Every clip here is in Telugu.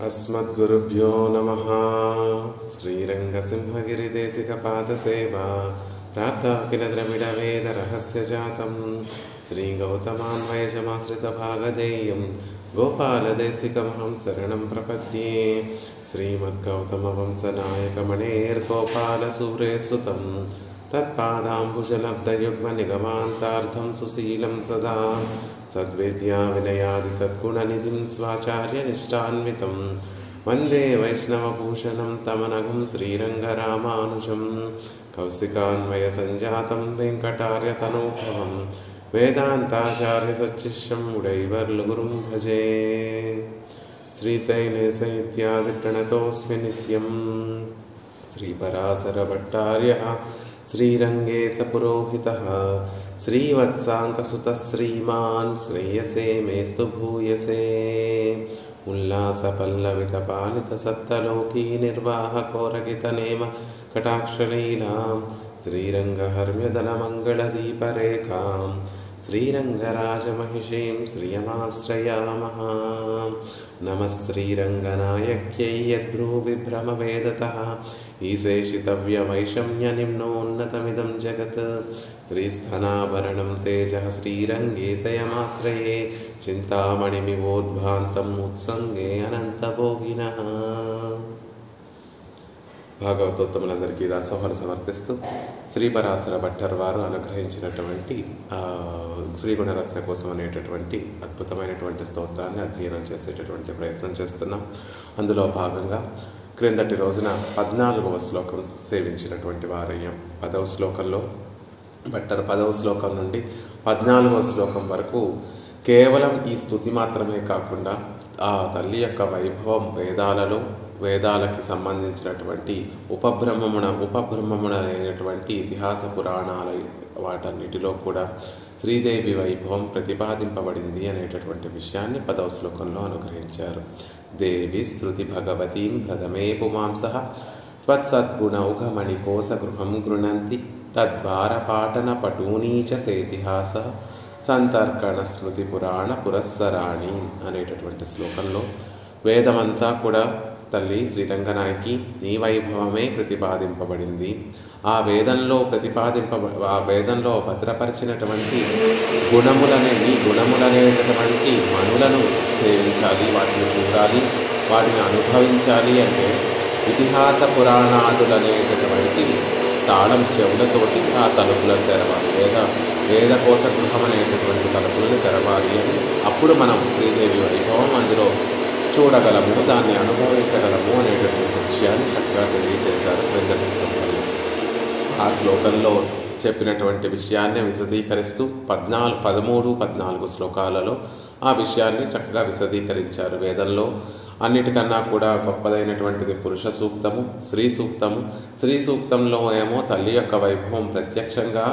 अस्मद्गुरुभ्यो नमः। श्रीरङ्गसिंहगिरिदेशिकपादसेवा प्राप्ताखिलद्रविडवेदरहस्यजातं श्रीगौतमान्वयशमाश्रितभागधेयं गोपालदेशिकमहं शरणं प्रपद्ये। श्रीमद्गौतमवंशनायकमणेर्गोपालसूरेसुतं तत्पादाम्बुजलब्धयुग्मनिगमान्तार्थं सुशीलं सदा सद्विद्या विनयादिसद्गुणनिधिं स्वाचार्यनिष्ठान्वितं वन्दे वैष्णवभूषणं तमनघं श्रीरङ्गरामानुजं कौशिकान्वयसञ्जातं वेङ्कटार्यतनूभवं वेदान्ताचार्यसच्शिष्यं उडैवर्लुगुरुं भजे। श्रीशैलेशैत्यादिप्रणतोऽस्मि नित्यं श्रीपराशरभट्टार्यः श्रीरङ्गेशपुरोहितः श्रीवत्साङ्कसुतः श्रीमान् श्रेयसे मेस्तु भूयसे। उल्लासपल्लवितपालितसप्तलोकी निर्वाहकोरकितनेम कटाक्षलीलां श्रीरङ्गहर्म्यदलमङ्गलदीपरेखां श्रीरङ्गराजमहिषीं श्रियमाश्रयामः। नमः श्रीरङ्गनायक्यै यद्भ्रूविभ्रमवेदतः ईशेषितव्यवैषम्यनिम्नोन्नतमिदं जगत् श्रीस्थनाभरणं तेजः श्रीरङ्गेशयमाश्रये चिन्तामणिमिवोद्भान्तम् उत्सङ्गे अनन्तभोगिनः। భాగవతోత్తములందరికీ దాసోహాలు సమర్పిస్తూ శ్రీపరాశర భట్టర్ వారు అనుగ్రహించినటువంటి శ్రీగుణరత్న కోసం అనేటటువంటి అద్భుతమైనటువంటి స్తోత్రాన్ని అధ్యయనం చేసేటటువంటి ప్రయత్నం చేస్తున్నాం. అందులో భాగంగా క్రిందటి రోజున 14వ శ్లోకం సేవించినటువంటి వారయ్యాం. 10వ శ్లోకంలో భట్టర్ 10వ శ్లోకం నుండి 14వ శ్లోకం వరకు కేవలం ఈ స్తుతి మాత్రమే కాకుండా ఆ తల్లి యొక్క వైభవం వేదాలకి సంబంధించినటువంటి ఉపబ్రహ్మమున అనేటువంటి ఇతిహాస పురాణాల వాటన్నిటిలో కూడా శ్రీదేవి వైభవం ప్రతిపాదింపబడింది అనేటటువంటి విషయాన్ని 10వ శ్లోకంలో అనుగ్రహించారు. దేవి శృతి భగవతీం ప్రథమే పుమాంసః త్వత్సద్గుణౌఘమణికోశగృహం గృణంతి తద్వారపాటన పటూనీచ సేతిహాస సంతర్కణ స్మృతి పురాణ పురస్సరాణి అనేటటువంటి శ్లోకంలో వేదమంతా కూడా తల్లి శ్రీరంగనాయకి నీ వైభవమే ప్రతిపాదింపబడింది. ఆ వేదంలో భద్రపరిచినటువంటి నీ గుణములనేటటువంటి మనులను సేవించాలి, వాటిని చూడాలి, వాటిని అనుభవించాలి అంటే ఇతిహాస పురాణాదులనేటటువంటి తాళం చెవులతోటి ఆ తలుపులను తెరవాలి, వేదకోశ గృహం అనేటటువంటి తలుపులను తెరవాలి అని అప్పుడు మనం శ్రీదేవి వైభవం అందులో చూడగలము, దాన్ని అనుభవించగలము అనేటటువంటి విషయాన్ని చక్కగా తెలియజేశారు క్రిందటి శ్లోకంలో. ఆ శ్లోకంలో చెప్పినటువంటి విషయాన్ని విశదీకరిస్తూ 13, 14 శ్లోకాలలో ఆ విషయాన్ని చక్కగా విశదీకరించారు. వేదంలో అన్నిటికన్నా కూడా గొప్పదైనటువంటిది పురుష సూక్తము, స్త్రీ సూక్తము. స్త్రీ సూక్తంలో ఏమో తల్లి యొక్క వైభవం ప్రత్యక్షంగా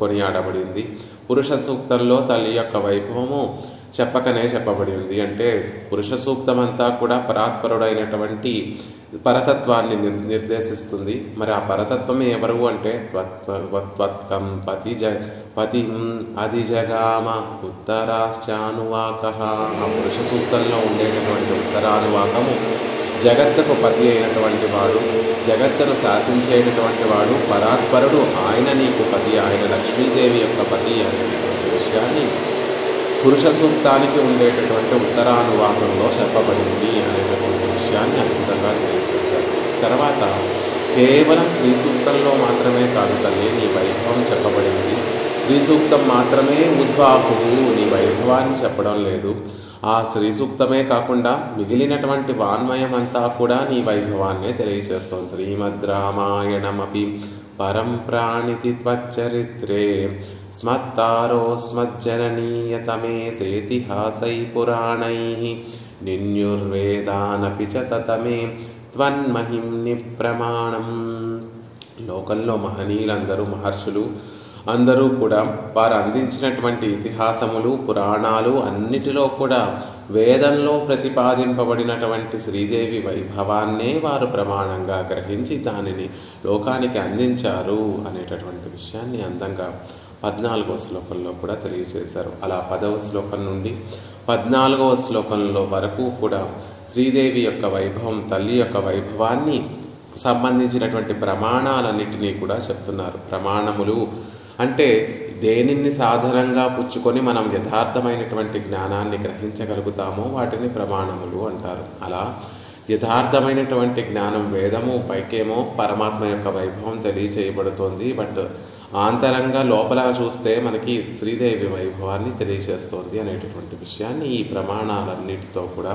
కొనియాడబడింది. పురుష సూక్తంలో తల్లి యొక్క వైభవము చెప్పకనే చెప్పబడి ఉంది. అంటే పురుష సూక్తం అంతా కూడా పరాత్పరుడైనటువంటి పరతత్వాన్ని నిర్దేశిస్తుంది. మరి ఆ పరతత్వమే ఎవరు అంటే పతి అధిజగామ ఉత్తరాశ్చానువాక. ఆ పురుష సూక్తంలో ఉండేటటువంటి ఉత్తరానువాకము జగత్తుకు పతి అయినటువంటి వాడు, జగత్తును శాసించేటటువంటి వాడు పరాత్పరుడు, ఆయన నీకు పతి, ఆయన లక్ష్మీదేవి యొక్క పతి అనేటటువంటి విషయాన్ని పురుష సూక్తానికి ఉండేటటువంటి ఉత్తరానువాకంలో చెప్పబడింది అనేటటువంటి విషయాన్ని అద్భుతంగా తెలియజేశారు. తర్వాత కేవలం శ్రీ సూక్తంలో మాత్రమే కాదు తల్లి నీ వైభవం చెప్పబడింది. శ్రీ సూక్తం మాత్రమే ఉద్బాహువు నీ వైభవాన్ని చెప్పడం లేదు. ఆ శ్రీ సూక్తమే కాకుండా మిగిలినటువంటి వాన్మయం అంతా కూడా నీ వైభవాన్నే తెలియజేస్తోంది. శ్రీమద్ రామాయణమపి పరం ప్రాణితి త్వచ్చరిత్రే స్మత్తారోస్మజ్జననీయతమే సేతిహాసై పురాణైః నిన్యుర్వేదానపి చ తతమే త్వన్మహిమ్ని ప్రమాణం. లోకంలో మహనీయులందరూ, మహర్షులు అందరూ కూడా వారు అందించినటువంటి ఇతిహాసములు, పురాణాలు అన్నిటిలో కూడా వేదంలో ప్రతిపాదింపబడినటువంటి శ్రీదేవి వైభవాన్నే వారు ప్రమాణంగా గ్రహించి దానిని లోకానికి అందించారు అనేటటువంటి విషయాన్ని అందంగా 14వ శ్లోకంలో కూడా తెలియజేశారు. అలా 10వ శ్లోకం నుండి 14వ శ్లోకంలో వరకు కూడా శ్రీదేవి యొక్క వైభవం, తల్లి యొక్క వైభవాన్ని సంబంధించినటువంటి ప్రమాణాలన్నిటినీ కూడా చెప్తున్నారు. ప్రమాణములు అంటే దేనిని సాధనంగా పుచ్చుకొని మనం యథార్థమైనటువంటి జ్ఞానాన్ని గ్రహించగలుగుతామో వాటిని ప్రమాణములు అంటారు. అలా యథార్థమైనటువంటి జ్ఞానం వేదము పైకేమో పరమాత్మ యొక్క వైభవం తెలియచేయబడుతోంది. బట్ ఆంతరంగా లోపల చూస్తే మనకి శ్రీదేవి వైభవాన్ని తెలియజేస్తోంది అనేటటువంటి విషయాన్ని ఈ ప్రమాణాలన్నిటితో కూడా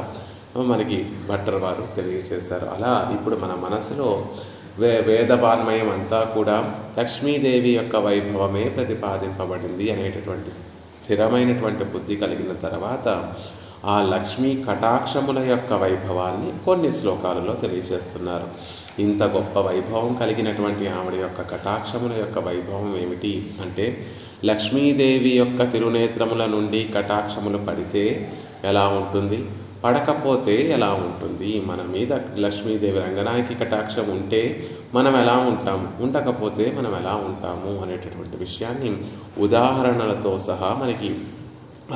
మనకి భట్టర్ వారు తెలియజేస్తారు. అలా ఇప్పుడు మన మనసులో వేదవాన్మయం అంతా కూడా లక్ష్మీదేవి యొక్క వైభవమే ప్రతిపాదింపబడింది అనేటటువంటి స్థిరమైనటువంటి బుద్ధి కలిగిన తర్వాత ఆ లక్ష్మీ కటాక్షముల యొక్క వైభవాన్ని కొన్ని శ్లోకాలలో తెలియజేస్తున్నారు. ఇంత గొప్ప వైభవం కలిగినటువంటి ఆవిడ యొక్క కటాక్షముల యొక్క వైభవం ఏమిటి అంటే, లక్ష్మీదేవి యొక్క తిరునేత్రముల నుండి కటాక్షములు పడితే ఎలా ఉంటుంది, పడకపోతే ఎలా ఉంటుంది, మన మీద లక్ష్మీదేవి రంగనాయకి కటాక్షం ఉంటే మనం ఎలా ఉంటాము, ఉండకపోతే మనం ఎలా ఉంటాము అనేటటువంటి విషయాన్ని ఉదాహరణలతో సహా మనకి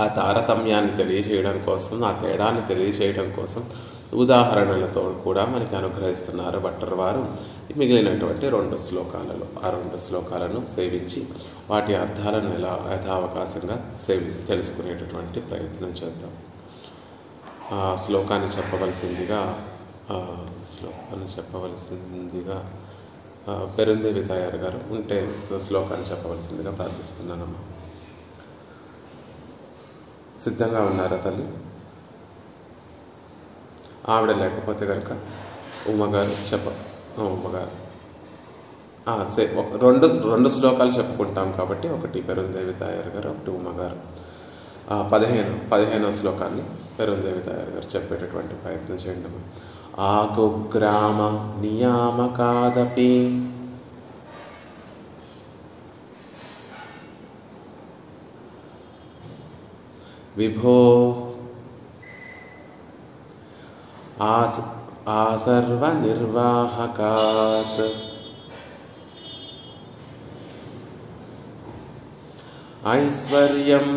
ఆ తారతమ్యాన్ని తెలియజేయడం కోసం, ఆ తేడాన్ని తెలియజేయడం కోసం ఉదాహరణలతో కూడా మనకి అనుగ్రహిస్తున్నారు భట్టర్ వారు. మిగిలినటువంటి 2 శ్లోకాలలో ఆ 2 శ్లోకాలను సేవించి వాటి అర్థాలను ఎలా యథావకాశంగా తెలుసుకునేటటువంటి ప్రయత్నం చేద్దాం. ఆ శ్లోకాన్ని చెప్పవలసిందిగా పెరుందేవి తయారు గారు ఉంటే శ్లోకాన్ని చెప్పవలసిందిగా ప్రార్థిస్తున్నానమ్మా. సిద్ధంగా ఉన్నారా తల్లి? ఆవిడ లేకపోతే కనుక ఉమ్మగారు ఉమ్మగారు రెండు శ్లోకాలు చెప్పుకుంటాం కాబట్టి ఒకటి పెరుందేవి తయారు గారు, ఒకటి ఉమ్మగారు. 15వ శ్లోకాన్ని పెరుందేవి తయారు గారు చెప్పేటటువంటి ప్రయత్నం చేయండి. ఆకుగ్రామ నియామకాదపి విభో ఆసర్వ నిర్వాహకాత్ ఐశ్వర్యం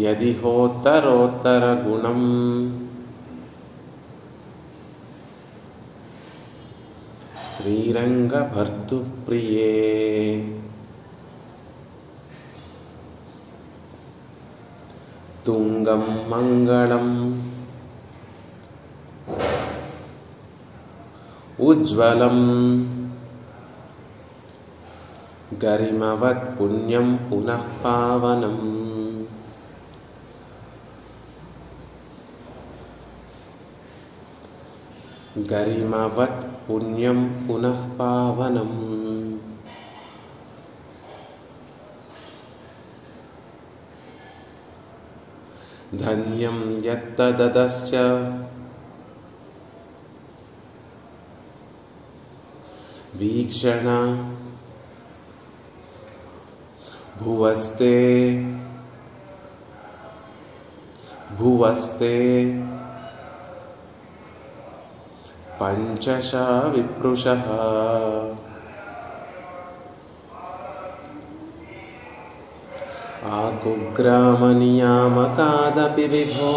యది హోత్తరోత్తర గుణం శ్రీరంగ భర్తృప్రియే తుంగం మంగళం ఉజ్వలం గరిమవత్ పుణ్యం పునః పావనం గరిమవత్ పుణ్యం పునః పావనం. ధన్యం యత్తదస్య వీక్షణ భువస్తే పంచశ విప్రుషః ఆకుగ్రామనియామకాదపి విభో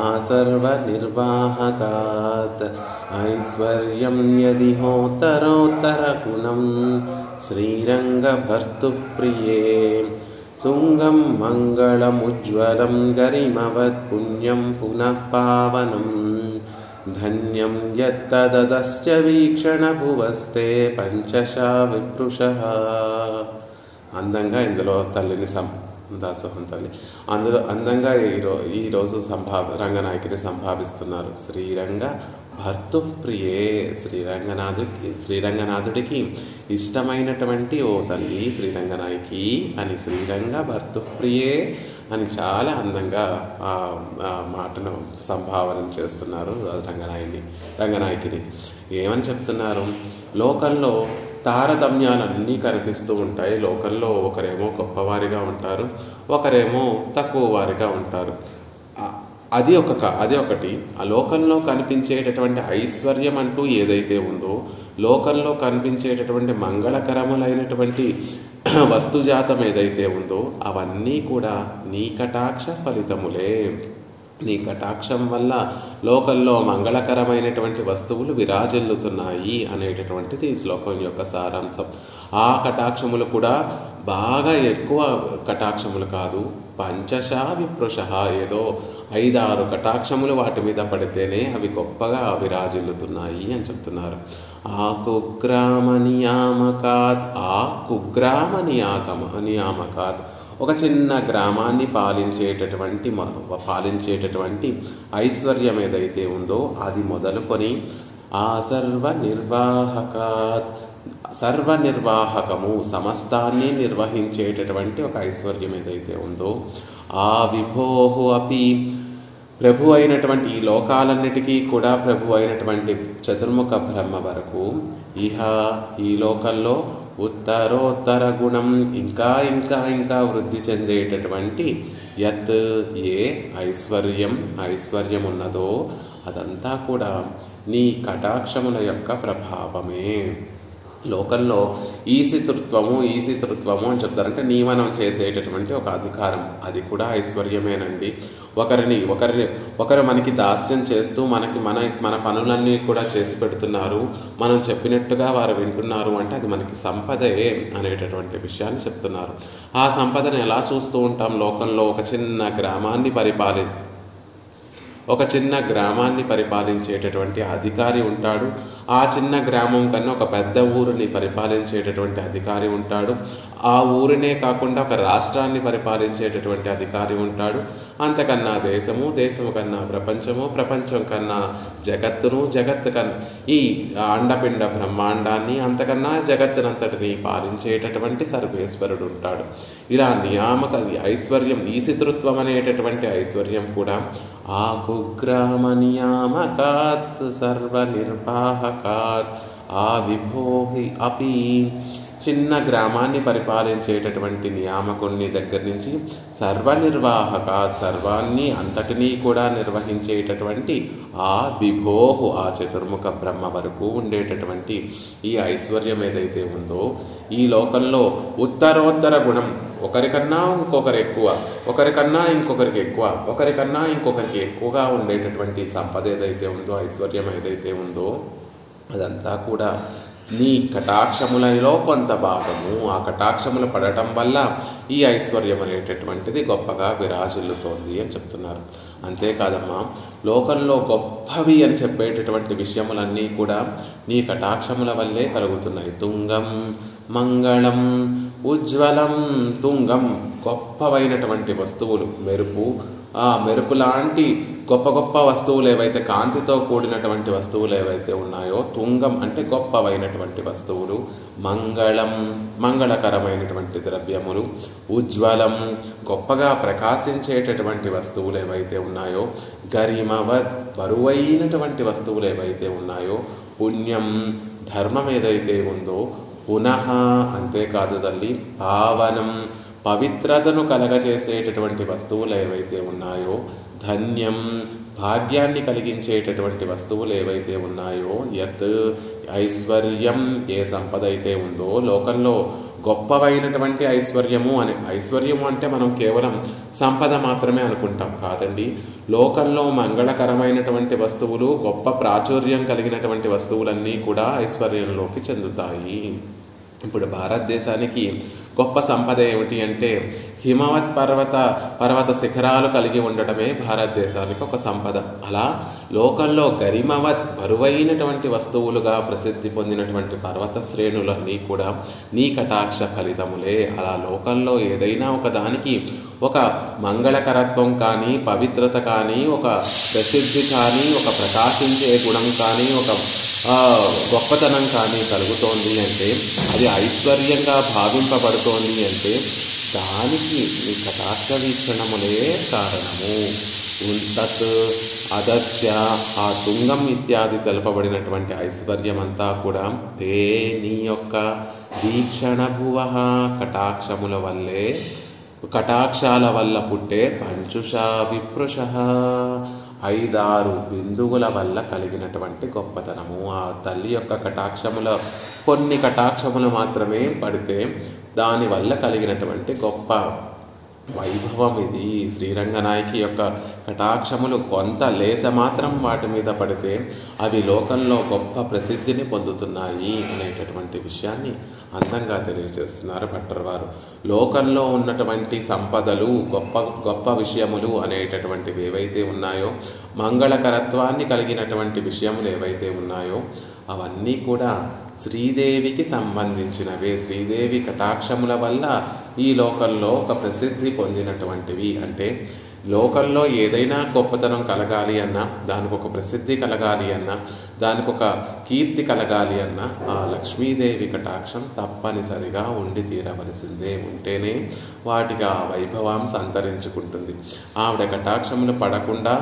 ఆసర్వ నిర్వాహకాత్ ఐశ్వర్యం యది హోత్తరోత్తర గుణం శ్రీరంగ భర్తృప్రియే తుంగం మంగళముజ్వలం గరిమవత్ పుణ్యం పునః పావనం. ధన్యం యత్తదస్య వీక్షణ భువస్తే పంచశ విప్రుషః. అందంగా ఇందులో తల్లిని దాసోహం తల్లి అందులో అందంగా ఈరోజు రంగనాయకిని సంభావిస్తున్నారు. శ్రీరంగ భర్తృప్రియే, శ్రీరంగనాథుడికి ఇష్టమైనటువంటి ఓ తల్లి శ్రీరంగనాయకి అని శ్రీరంగ భర్తృప్రియే అని చాలా అందంగా ఆ మాటను సంభావన చేస్తున్నారు రంగనాయకిని. ఏమని చెప్తున్నారు? లోకంలో తారతమ్యాలన్నీ కనిపిస్తూ ఉంటాయి. లోకంలో ఒకరేమో గొప్పవారిగా ఉంటారు, ఒకరేమో తక్కువ వారిగా ఉంటారు. అది ఒకటి. ఆ లోకంలో కనిపించేటటువంటి ఐశ్వర్యం అంటూ ఏదైతే ఉందో లోకంలో కనిపించేటటువంటి మంగళకరములైనటువంటి వస్తుజాతం ఏదైతే ఉందో అవన్నీ కూడా నీ కటాక్ష ఫలితములే. నీ కటాక్షం వల్ల లోకంలో మంగళకరమైనటువంటి వస్తువులు విరాజిల్లుతున్నాయి అనేటటువంటిది ఈ శ్లోకం యొక్క సారాంశం. ఆ కటాక్షములు కూడా బాగా ఎక్కువ కటాక్షములు కాదు, పంచశా విప్రుష, ఏదో 5-6 కటాక్షములు వాటి మీద పడితేనే అవి గొప్పగా విరాజిల్లుతున్నాయి అని చెప్తున్నారు. ఆ కుగ్రామ నియామకాత్, ఆ కుగ్రామ నియామకాత్, ఒక చిన్న గ్రామాన్ని పాలించేటటువంటి ఐశ్వర్యం ఏదైతే ఉందో అది మొదలుకొని ఆ సర్వనిర్వాహకము సమస్తాన్ని నిర్వహించేటటువంటి ఒక ఐశ్వర్యం ఏదైతే ఉందో ఆ విభోహు అపి, ప్రభు అయినటువంటి ఈ లోకాలన్నిటికీ కూడా ప్రభు అయినటువంటి చతుర్ముఖ బ్రహ్మ వరకు ఇహ ఈ లోకంలో ఉత్తరోత్తర గుణం ఇంకా ఇంకా ఇంకా వృద్ధి చెందేటటువంటి యత్ ఏ ఐశ్వర్యం ఉన్నదో అదంతా కూడా నీ కటాక్షముల యొక్క ప్రభావమే. లోకంలో ఈశితృత్వము అని చెప్తారంటే నియమనం చేసేటటువంటి ఒక అధికారం, అది కూడా ఐశ్వర్యమేనండి. ఒకరు మనకి దాస్యం చేస్తూ మన పనులన్నీ కూడా చేసి పెడుతున్నారు, మనం చెప్పినట్టుగా వారు వింటున్నారు అంటే అది మనకి సంపదే అనేటటువంటి విషయాన్ని చెప్తున్నారు. ఆ సంపదను ఎలా చూస్తూ ఉంటాం? లోకంలో ఒక చిన్న గ్రామాన్ని పరిపాలించేటటువంటి అధికారి ఉంటాడు. ఆ చిన్న గ్రామం కన్నా ఒక పెద్ద ఊరిని పరిపాలించేటటువంటి అధికారి ఉంటాడు. ఆ ఊరినే కాకుండా ఒక రాష్ట్రాన్ని పరిపాలించేటటువంటి అధికారి ఉంటాడు. అంతకన్నా దేశము కన్నా ప్రపంచం కన్నా జగత్తు కన్నా ఈ అండపిండ బ్రహ్మాండాన్ని, అంతకన్నా జగత్తునంతటిని పాలించేటటువంటి సర్వేశ్వరుడు ఉంటాడు. ఇలా నియామక ఐశ్వర్యం, ఈశితృత్వం అనేటటువంటి ఐశ్వర్యం కూడా ఆ కుగ్రామ నియామకాత్ సర్వనిర్వాహకాత్ ఆ విభోహి అపి, చిన్న గ్రామాన్ని పరిపాలించేటటువంటి నియామకుని దగ్గర నుంచి సర్వనిర్వాహకాత్ సర్వాన్ని అంతటినీ కూడా నిర్వహించేటటువంటి ఆ విభోహు ఆ చతుర్ముఖ బ్రహ్మ వరకు ఉండేటటువంటి ఈ ఐశ్వర్యం ఏదైతే ఉందో ఈ లోకంలో ఉత్తరోత్తర గుణం, ఒకరికన్నా ఇంకొకరు ఎక్కువ, ఒకరికన్నా ఇంకొకరికి ఎక్కువ, ఒకరికన్నా ఇంకొకరికి ఎక్కువగా ఉండేటటువంటి సంపద ఏదైతే ఉందో, ఐశ్వర్యం ఏదైతే ఉందో అదంతా కూడా నీ కటాక్షములలో కొంత భాగము. ఆ కటాక్షములు పడటం వల్ల ఈ ఐశ్వర్యం అనేటటువంటిది గొప్పగా విరాజిల్లుతోంది అని చెప్తున్నారు. అంతేకాదమ్మా, లోకంలో గొప్పవి అని చెప్పేటటువంటి విషయములన్నీ కూడా నీ కటాక్షముల వల్లే కలుగుతున్నాయి. తుంగం మంగళం ఉజ్వలం, తుంగం గొప్పవైనటువంటి వస్తువులు, మెరుపు లాంటి గొప్ప వస్తువులు ఏవైతే, కాంతితో కూడినటువంటి వస్తువులు ఏవైతే ఉన్నాయో, తుంగం అంటే గొప్పవైనటువంటి వస్తువులు, మంగళం మంగళకరమైనటువంటి ద్రవ్యములు, ఉజ్వలం గొప్పగా ప్రకాశించేటటువంటి వస్తువులు ఏవైతే ఉన్నాయో, గరిమవత్ బరువైనటువంటి వస్తువులు ఏవైతే ఉన్నాయో, పుణ్యం ధర్మం ఏదైతే ఉందో, పునః అంతేకాదు తల్లి పావనం పవిత్రతను కలగజేసేటటువంటి వస్తువులు ఏవైతే ఉన్నాయో, ధన్యం భాగ్యాన్ని కలిగించేటటువంటి వస్తువులు ఏవైతే ఉన్నాయో, యత్ ఐశ్వర్యం ఏ సంపద అయితే ఉందో లోకంలో గొప్పవైనటువంటి ఐశ్వర్యము అంటే మనం కేవలం సంపద మాత్రమే అనుకుంటాం కాదండి. లోకంలో మంగళకరమైనటువంటి వస్తువులు, గొప్ప ప్రాచుర్యం కలిగినటువంటి వస్తువులన్నీ కూడా ఐశ్వర్యంలోకి చెందుతాయి. ఇప్పుడు భారతదేశానికి గొప్ప సంపద ఏమిటి అంటే హిమవత్ పర్వత శిఖరాలు కలిగి ఉండటమే భారతదేశానికి ఒక సంపద. అలా లోకంలో గరిమవత్ బరువైనటువంటి వస్తువులుగా ప్రసిద్ధి పొందినటువంటి పర్వత శ్రేణులన్నీ కూడా నీ కటాక్ష ఫలితములే. అలా లోకంలో ఏదైనా ఒక దానికి ఒక మంగళకరత్వం కానీ, పవిత్రత కానీ, ఒక ప్రసిద్ధి కానీ, ఒక ప్రకాశించే గుణం కానీ, ఒక గొప్పతనం కానీ కలుగుతోంది అంటే, అది ఐశ్వర్యంగా భావింపబడుతోంది అంటే దానికి నీ కటాక్ష వీక్షణములే కారణము. తత్ అదస్య ఆ తుంగం ఇత్యాది తెలపబడినటువంటి ఐశ్వర్యం అంతా కూడా తే నీ యొక్క వీక్షణ భువ కటాక్షముల వల్లే, కటాక్షాల వల్ల పుట్టే పంచుష విప్రుష 5-6 బిందువుల వల్ల కలిగినటువంటి గొప్పతనము. ఆ తల్లి యొక్క కటాక్షముల కొన్ని కటాక్షములు మాత్రమే పడితే దానివల్ల కలిగినటువంటి గొప్ప వైభవం ఇది. శ్రీరంగనాయకి యొక్క కటాక్షములు కొంత లేస మాత్రం వాటి మీద పడితే అవి లోకంలో గొప్ప ప్రసిద్ధిని పొందుతున్నాయి అనేటటువంటి విషయాన్ని అందంగా తెలియజేస్తున్నారు భట్టర్ వారు. లోకంలో ఉన్నటువంటి సంపదలు, గొప్ప గొప్ప విషయములు అనేటటువంటివి ఏవైతే ఉన్నాయో, మంగళకరత్వాన్ని కలిగినటువంటి విషయములు ఏవైతే ఉన్నాయో అవన్నీ కూడా శ్రీదేవికి సంబంధించినవే. శ్రీదేవి కటాక్షముల వల్ల ఈ లోకంలో ఒక ప్రసిద్ధి పొందినటువంటివి. అంటే లోకంలో ఏదైనా గొప్పతనం కలగాలి అన్నా, దానికి ఒక ప్రసిద్ధి కలగాలి అన్నా, దానికి ఒక కీర్తి కలగాలి అన్నా ఆ లక్ష్మీదేవి కటాక్షం తప్పనిసరిగా ఉండి తీరవలసిందే. ఉంటేనే వాటికి ఆ వైభవం సంతరించుకుంటుంది. ఆవిడ కటాక్షములు పడకుండా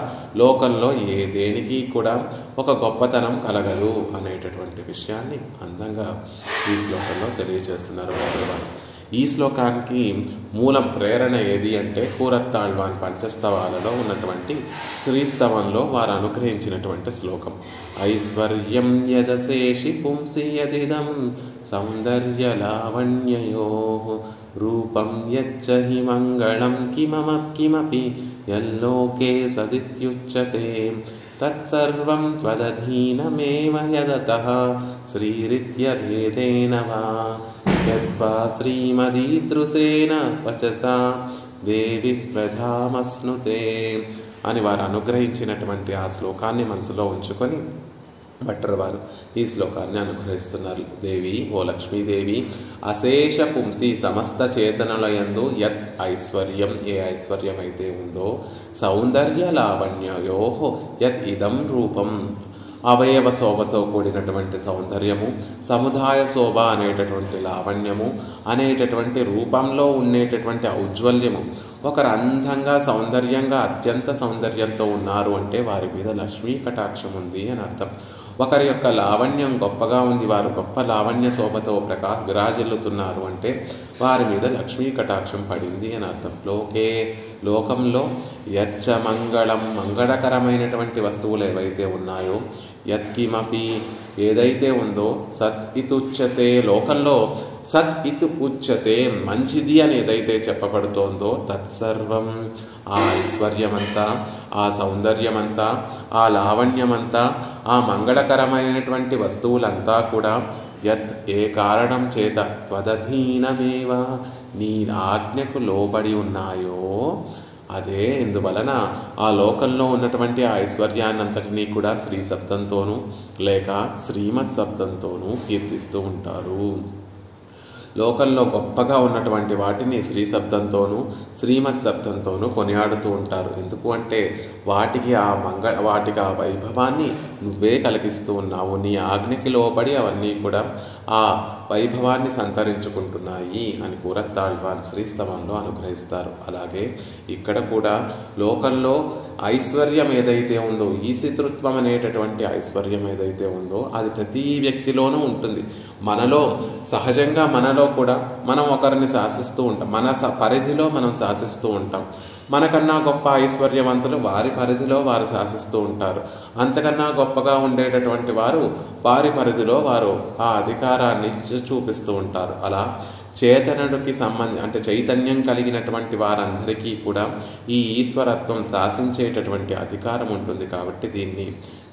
లోకంలో దేనికి కూడా ఒక గొప్పతనం కలగదు అనేటటువంటి విషయాన్ని అందంగా ఈ శ్లోకంలో తెలియజేస్తున్నారు భగవాన్. ఈ శ్లోకానికి మూలం ప్రేరణ ఏది అంటే కూరత్తాళ్వాన్ పంచస్తవాలలో ఉన్నటువంటి శ్రీస్తవంలో వారు అనుగ్రహించినటువంటి శ్లోకం. ఐశ్వర్యం యదశేషి పుంసి యదిదం సౌందర్య లావణ్యయో రూపం యచ్చహి మంగళం కిమపి యల్లోకే సదిత్యుచ్యతే తత్సర్వం త్వదధీనమేవ యదతః శ్రీరిత్యభేదేన వా యద్వా శ్రీమదీదృశేన వచసా దేవి ప్రధామస్నుతే అని వారు అనుగ్రహించినటువంటి ఆ శ్లోకాన్ని మనసులో ఉంచుకొని భట్టర్ వారు ఈ శ్లోకాన్ని అనుగ్రహిస్తున్నారు. దేవి, ఓ లక్ష్మీదేవి, అశేష పుంసి సమస్త చేతనలయందు యత్ ఐశ్వర్యం, ఏ ఐశ్వర్యం అయితే ఉందో, సౌందర్య లావణ్యయో యత్ ఇదం రూపం, అవయవ శోభతో కూడినటువంటి సౌందర్యము, సముదాయ శోభ అనేటటువంటి లావణ్యము అనేటటువంటి రూపంలో ఉండేటటువంటి ఔజ్వల్యము. ఒకరు అందంగా సౌందర్యంగా అత్యంత సౌందర్యంతో ఉన్నారు అంటే వారి మీద లక్ష్మీ కటాక్షం ఉంది అని అర్థం. ఒకరి యొక్క లావణ్యం గొప్పగా ఉంది, వారు గొప్ప లావణ్య శోభతో విరాజిల్లుతున్నారు అంటే వారి మీద లక్ష్మీ కటాక్షం పడింది అని అర్థం. లోకంలో యచ్చ మంగళం, మంగళకరమైనటువంటి వస్తువులు ఏవైతే ఉన్నాయో, యత్కిమపి ఏదైతే ఉందో, సత్ ఇతుచ్యతే, లోకంలో సత్ ఇతు ఉచ్యతే మంచిది అని ఏదైతే చెప్పబడుతోందో, తత్సర్వం ఆ ఐశ్వర్యమంతా, ఆ సౌందర్యమంతా, ఆ లావణ్యమంతా, ఆ మంగళకరమైనటువంటి వస్తువులంతా కూడా యత్ ఏ కారణం చేత త్వదధీనమేవ నీ ఆజ్ఞకు లోబడి ఉన్నాయో అదే ఇందువలన ఆ లోకంలో ఉన్నటువంటి ఆ ఐశ్వర్యాన్నంతటినీ కూడా శ్రీ శబ్దంతోనూ లేక శ్రీమత్ శబ్దంతోనూ కీర్తిస్తూ ఉంటారు. లోకంలో గొప్పగా ఉన్నటువంటి వాటిని శ్రీ శబ్దంతోనూ శ్రీమత్ శబ్దంతోనూ కొనియాడుతూ ఉంటారు. ఎందుకు అంటే వాటికి ఆ వైభవాన్ని నువ్వే కలిగిస్తూ ఉన్నావు, నీ ఆజ్ఞకి లోబడి అవన్నీ కూడా ఆ వైభవాన్ని సంతరించుకుంటున్నాయి అని కూరత్తాళ్వాన్ శ్రీస్తవంలో అనుగ్రహిస్తారు. అలాగే ఇక్కడ కూడా లోకంలో ఐశ్వర్యం ఏదైతే ఉందో, ఈశితృత్వం అనేటటువంటి ఐశ్వర్యం ఏదైతే ఉందో అది ప్రతి వ్యక్తిలోనూ ఉంటుంది. మనలో సహజంగా మనలో కూడా మనం ఒకరిని శాసిస్తూ ఉంటాం, మన పరిధిలో మనం శాసిస్తూ ఉంటాం. మనకన్నా గొప్ప ఐశ్వర్యవంతులు వారి పరిధిలో వారు శాసిస్తూ ఉంటారు. అంతకన్నా గొప్పగా ఉండేటటువంటి వారు వారి పరిధిలో వారు ఆ అధికారాన్ని చూపిస్తూ ఉంటారు. అలా చేతనుడికి అంటే చైతన్యం కలిగినటువంటి వారందరికీ కూడా ఈ ఈశ్వరత్వం శాసించేటటువంటి అధికారం ఉంటుంది. కాబట్టి దీన్ని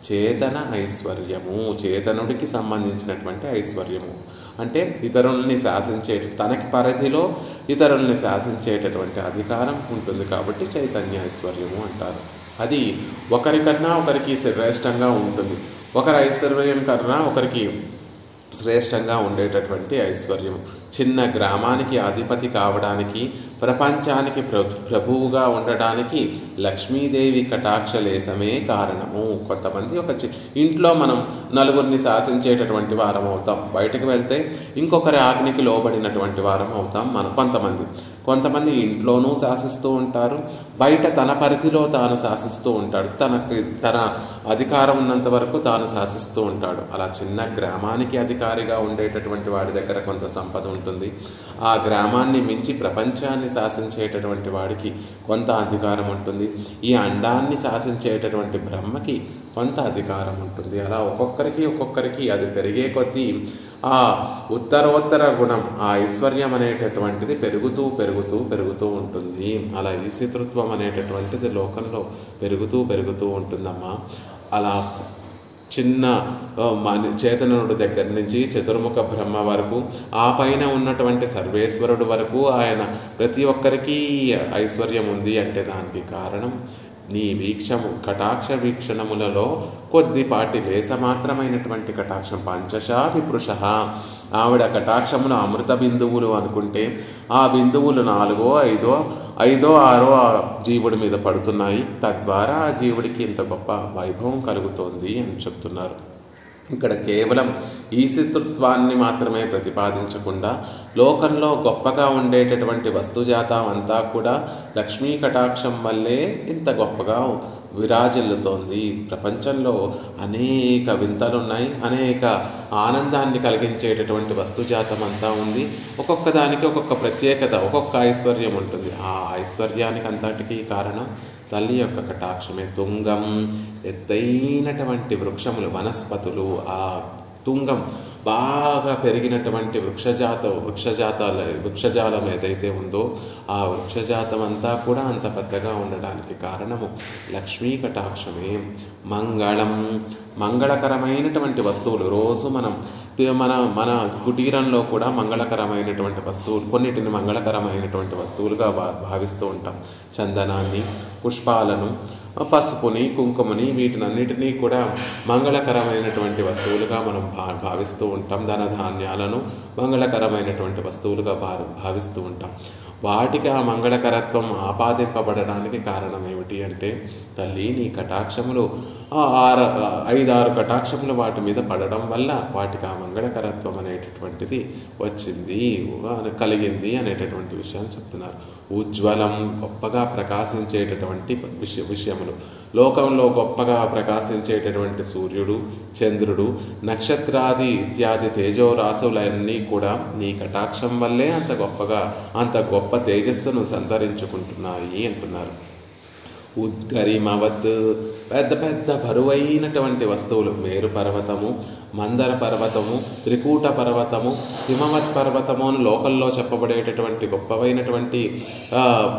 చేతన ఐశ్వర్యము, చేతనుడికి సంబంధించినటువంటి ఐశ్వర్యము అంటే ఇతరుల్ని తనకి పరిధిలో ఇతరుల్ని శాసించేటటువంటి అధికారం ఉంటుంది కాబట్టి చైతన్య ఐశ్వర్యము అంటారు. అది ఒకరికన్నా ఒకరికి శ్రేష్టంగా ఉంటుంది. ఒకరి ఐశ్వర్యం కన్నా ఒకరికి శ్రేష్టంగా ఉండేటటువంటి ఐశ్వర్యం. చిన్న గ్రామానికి అధిపతి కావడానికి, ప్రపంచానికి ప్రభువుగా ఉండడానికి లక్ష్మీదేవి కటాక్షలేశమే కారణము. కొంతమంది ఇంట్లో మనం నలుగురిని శాసించేటటువంటి వారం అవుతాం, బయటకు వెళ్తే ఇంకొకరి ఆజ్ఞకి లోబడినటువంటి వారం అవుతాం. కొంతమంది ఇంట్లోనూ శాసిస్తూ ఉంటారు, బయట తన పరిధిలో తాను శాసిస్తూ ఉంటాడు, తన అధికారం ఉన్నంత వరకు తాను శాసిస్తూ ఉంటాడు. అలా చిన్న గ్రామానికి అధికారిగా ఉండేటటువంటి వాడి దగ్గర కొంత సంపద ఉంటుంది, ఉంటుంది. ఆ గ్రామాన్ని మించి ప్రపంచాన్ని శాసించేటటువంటి వాడికి కొంత అధికారం ఉంటుంది. ఈ అండాన్ని శాసించేటటువంటి బ్రహ్మకి కొంత అధికారం ఉంటుంది. అలా ఒక్కొక్కరికి అది పెరిగే కొద్దీ ఆ ఉత్తరోత్తర గుణం, ఆ ఐశ్వర్యం అనేటటువంటిది పెరుగుతూ ఉంటుంది. అలా ఈశితృత్వం అనేటటువంటిది లోకంలో పెరుగుతూ ఉంటుందమ్మా. అలా చిన్న చేతనుడు దగ్గర నుంచి చతుర్ముఖ బ్రహ్మ వరకు, ఆ పైన ఉన్నటువంటి సర్వేశ్వరుడు వరకు ఆయన ప్రతి ఒక్కరికి ఐశ్వర్యం ఉంది అంటే దానికి కారణం నీ కటాక్ష వీక్షణములలో కొద్దిపాటి లేసమాత్రమైనటువంటి కటాక్షం. పంచశా విపృష, ఆవిడ కటాక్షములు అమృత బిందువులు అనుకుంటే ఆ బిందువులు 4, 5, 6 ఆ జీవుడి మీద పడుతున్నాయి. తద్వారా ఆ జీవుడికి ఇంత గొప్ప వైభవం కలుగుతోంది అని చెప్తున్నారు. ఇక్కడ కేవలం ఈశితృత్వాన్ని మాత్రమే ప్రతిపాదించకుండా లోకంలో గొప్పగా ఉండేటటువంటి వస్తుజాతం అంతా కూడా లక్ష్మీ కటాక్షం వల్లే ఇంత గొప్పగా విరాజిల్లుతోంది. ప్రపంచంలో అనేక వింతలున్నాయి, అనేక ఆనందాన్ని కలిగించేటటువంటి వస్తుజాతం అంతా ఉంది. ఒక్కొక్క దానికి ఒక్కొక్క ప్రత్యేకత, ఒక్కొక్క ఐశ్వర్యం ఉంటుంది. ఆ ఐశ్వర్యానికి అంతటికీ కారణం తల్లి యొక్క కటాక్షమే. తుంగం, ఎత్తైనటువంటి వృక్షములు, వనస్పతులు, ఆ తుంగం బాగా పెరిగినటువంటి వృక్షజాలం ఏదైతే ఉందో ఆ వృక్షజాతం అంతా కూడా అంత పెద్దగా ఉండడానికి కారణము లక్ష్మీ కటాక్షమే. మంగళం, మంగళకరమైనటువంటి వస్తువులు. రోజు మన కుటీరంలో కూడా మంగళకరమైనటువంటి వస్తువులు, కొన్నిటిని మంగళకరమైనటువంటి వస్తువులుగా భావిస్తూ ఉంటాం. చందనాన్ని, పుష్పాలను, పసుపుని, కుంకుమని, వీటినన్నిటినీ కూడా మంగళకరమైనటువంటి వస్తువులుగా మనం భావిస్తూ ఉంటాం. ధనధాన్యాలను మంగళకరమైనటువంటి వస్తువులుగా భావిస్తూ ఉంటాం. వాటికి ఆ మంగళకరత్వం ఆపాదింపబడడానికి కారణం ఏమిటి అంటే తల్లి నీ కటాక్షములు 5-6 కటాక్షములు వాటి మీద పడడం వల్ల వాటికి ఆ మంగళకరత్వం అనేటటువంటిది కలిగింది అనేటటువంటి విషయాన్ని చెప్తున్నారు. ఉజ్వలం, గొప్పగా ప్రకాశించేటటువంటి విషయములు. లోకంలో గొప్పగా ప్రకాశించేటటువంటి సూర్యుడు, చంద్రుడు, నక్షత్రాది ఇత్యాది తేజోరాశులన్నీ కూడా నీ కటాక్షం వల్లే అంత గొప్ప తేజస్సును సంతరించుకుంటున్నాయి అంటున్నారు. ఉద్గరిమవత్, పెద్ద పెద్ద బరువైనటువంటి వస్తువులు, మేరు పర్వతము, మందర పర్వతము, త్రికూట పర్వతము, హిమవత్ పర్వతము అని లోకల్లో చెప్పబడేటటువంటి గొప్పవైనటువంటి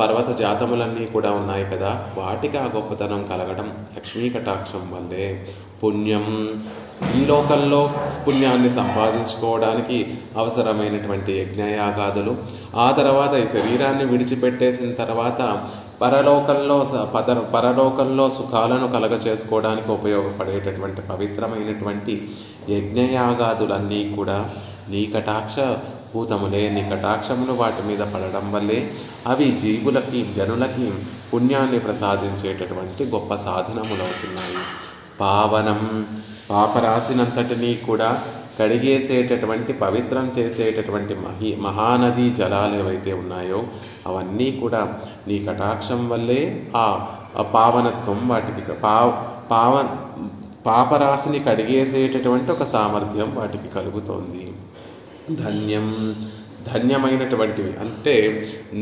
పర్వత జాతములన్నీ కూడా ఉన్నాయి కదా. వాటికి ఆ గొప్పతనం కలగడం లక్ష్మీ కటాక్షం వల్లే. పుణ్యం, ఈ లోకంలో పుణ్యాన్ని సంపాదించుకోవడానికి అవసరమైనటువంటి యజ్ఞయాగాదులు, ఆ తర్వాత ఈ శరీరాన్ని విడిచిపెట్టేసిన తర్వాత పరలోకంలో సుఖాలను కలగచేసుకోవడానికి ఉపయోగపడేటటువంటి పవిత్రమైనటువంటి యజ్ఞయాగాదులన్నీ కూడా నీ కటాక్షభూతములే. నీ కటాక్షములు వాటి మీద పడడం వల్లే అవి జనులకి పుణ్యాన్ని ప్రసాదించేటటువంటి గొప్ప సాధనములవుతున్నాయి. పావనం, పాపరాశినంతటినీ కూడా కడిగేసేటటువంటి, పవిత్రం చేసేటటువంటి మహానదీ జలాలు ఏవైతే ఉన్నాయో అవన్నీ కూడా నీ కటాక్షం వల్లే ఆ పావనత్వం, వాటికి పాపరాశిని కడిగేసేటటువంటి ఒక సామర్థ్యం వాటికి కలుగుతోంది. ధన్యం, ధన్యమైనటువంటివి అంటే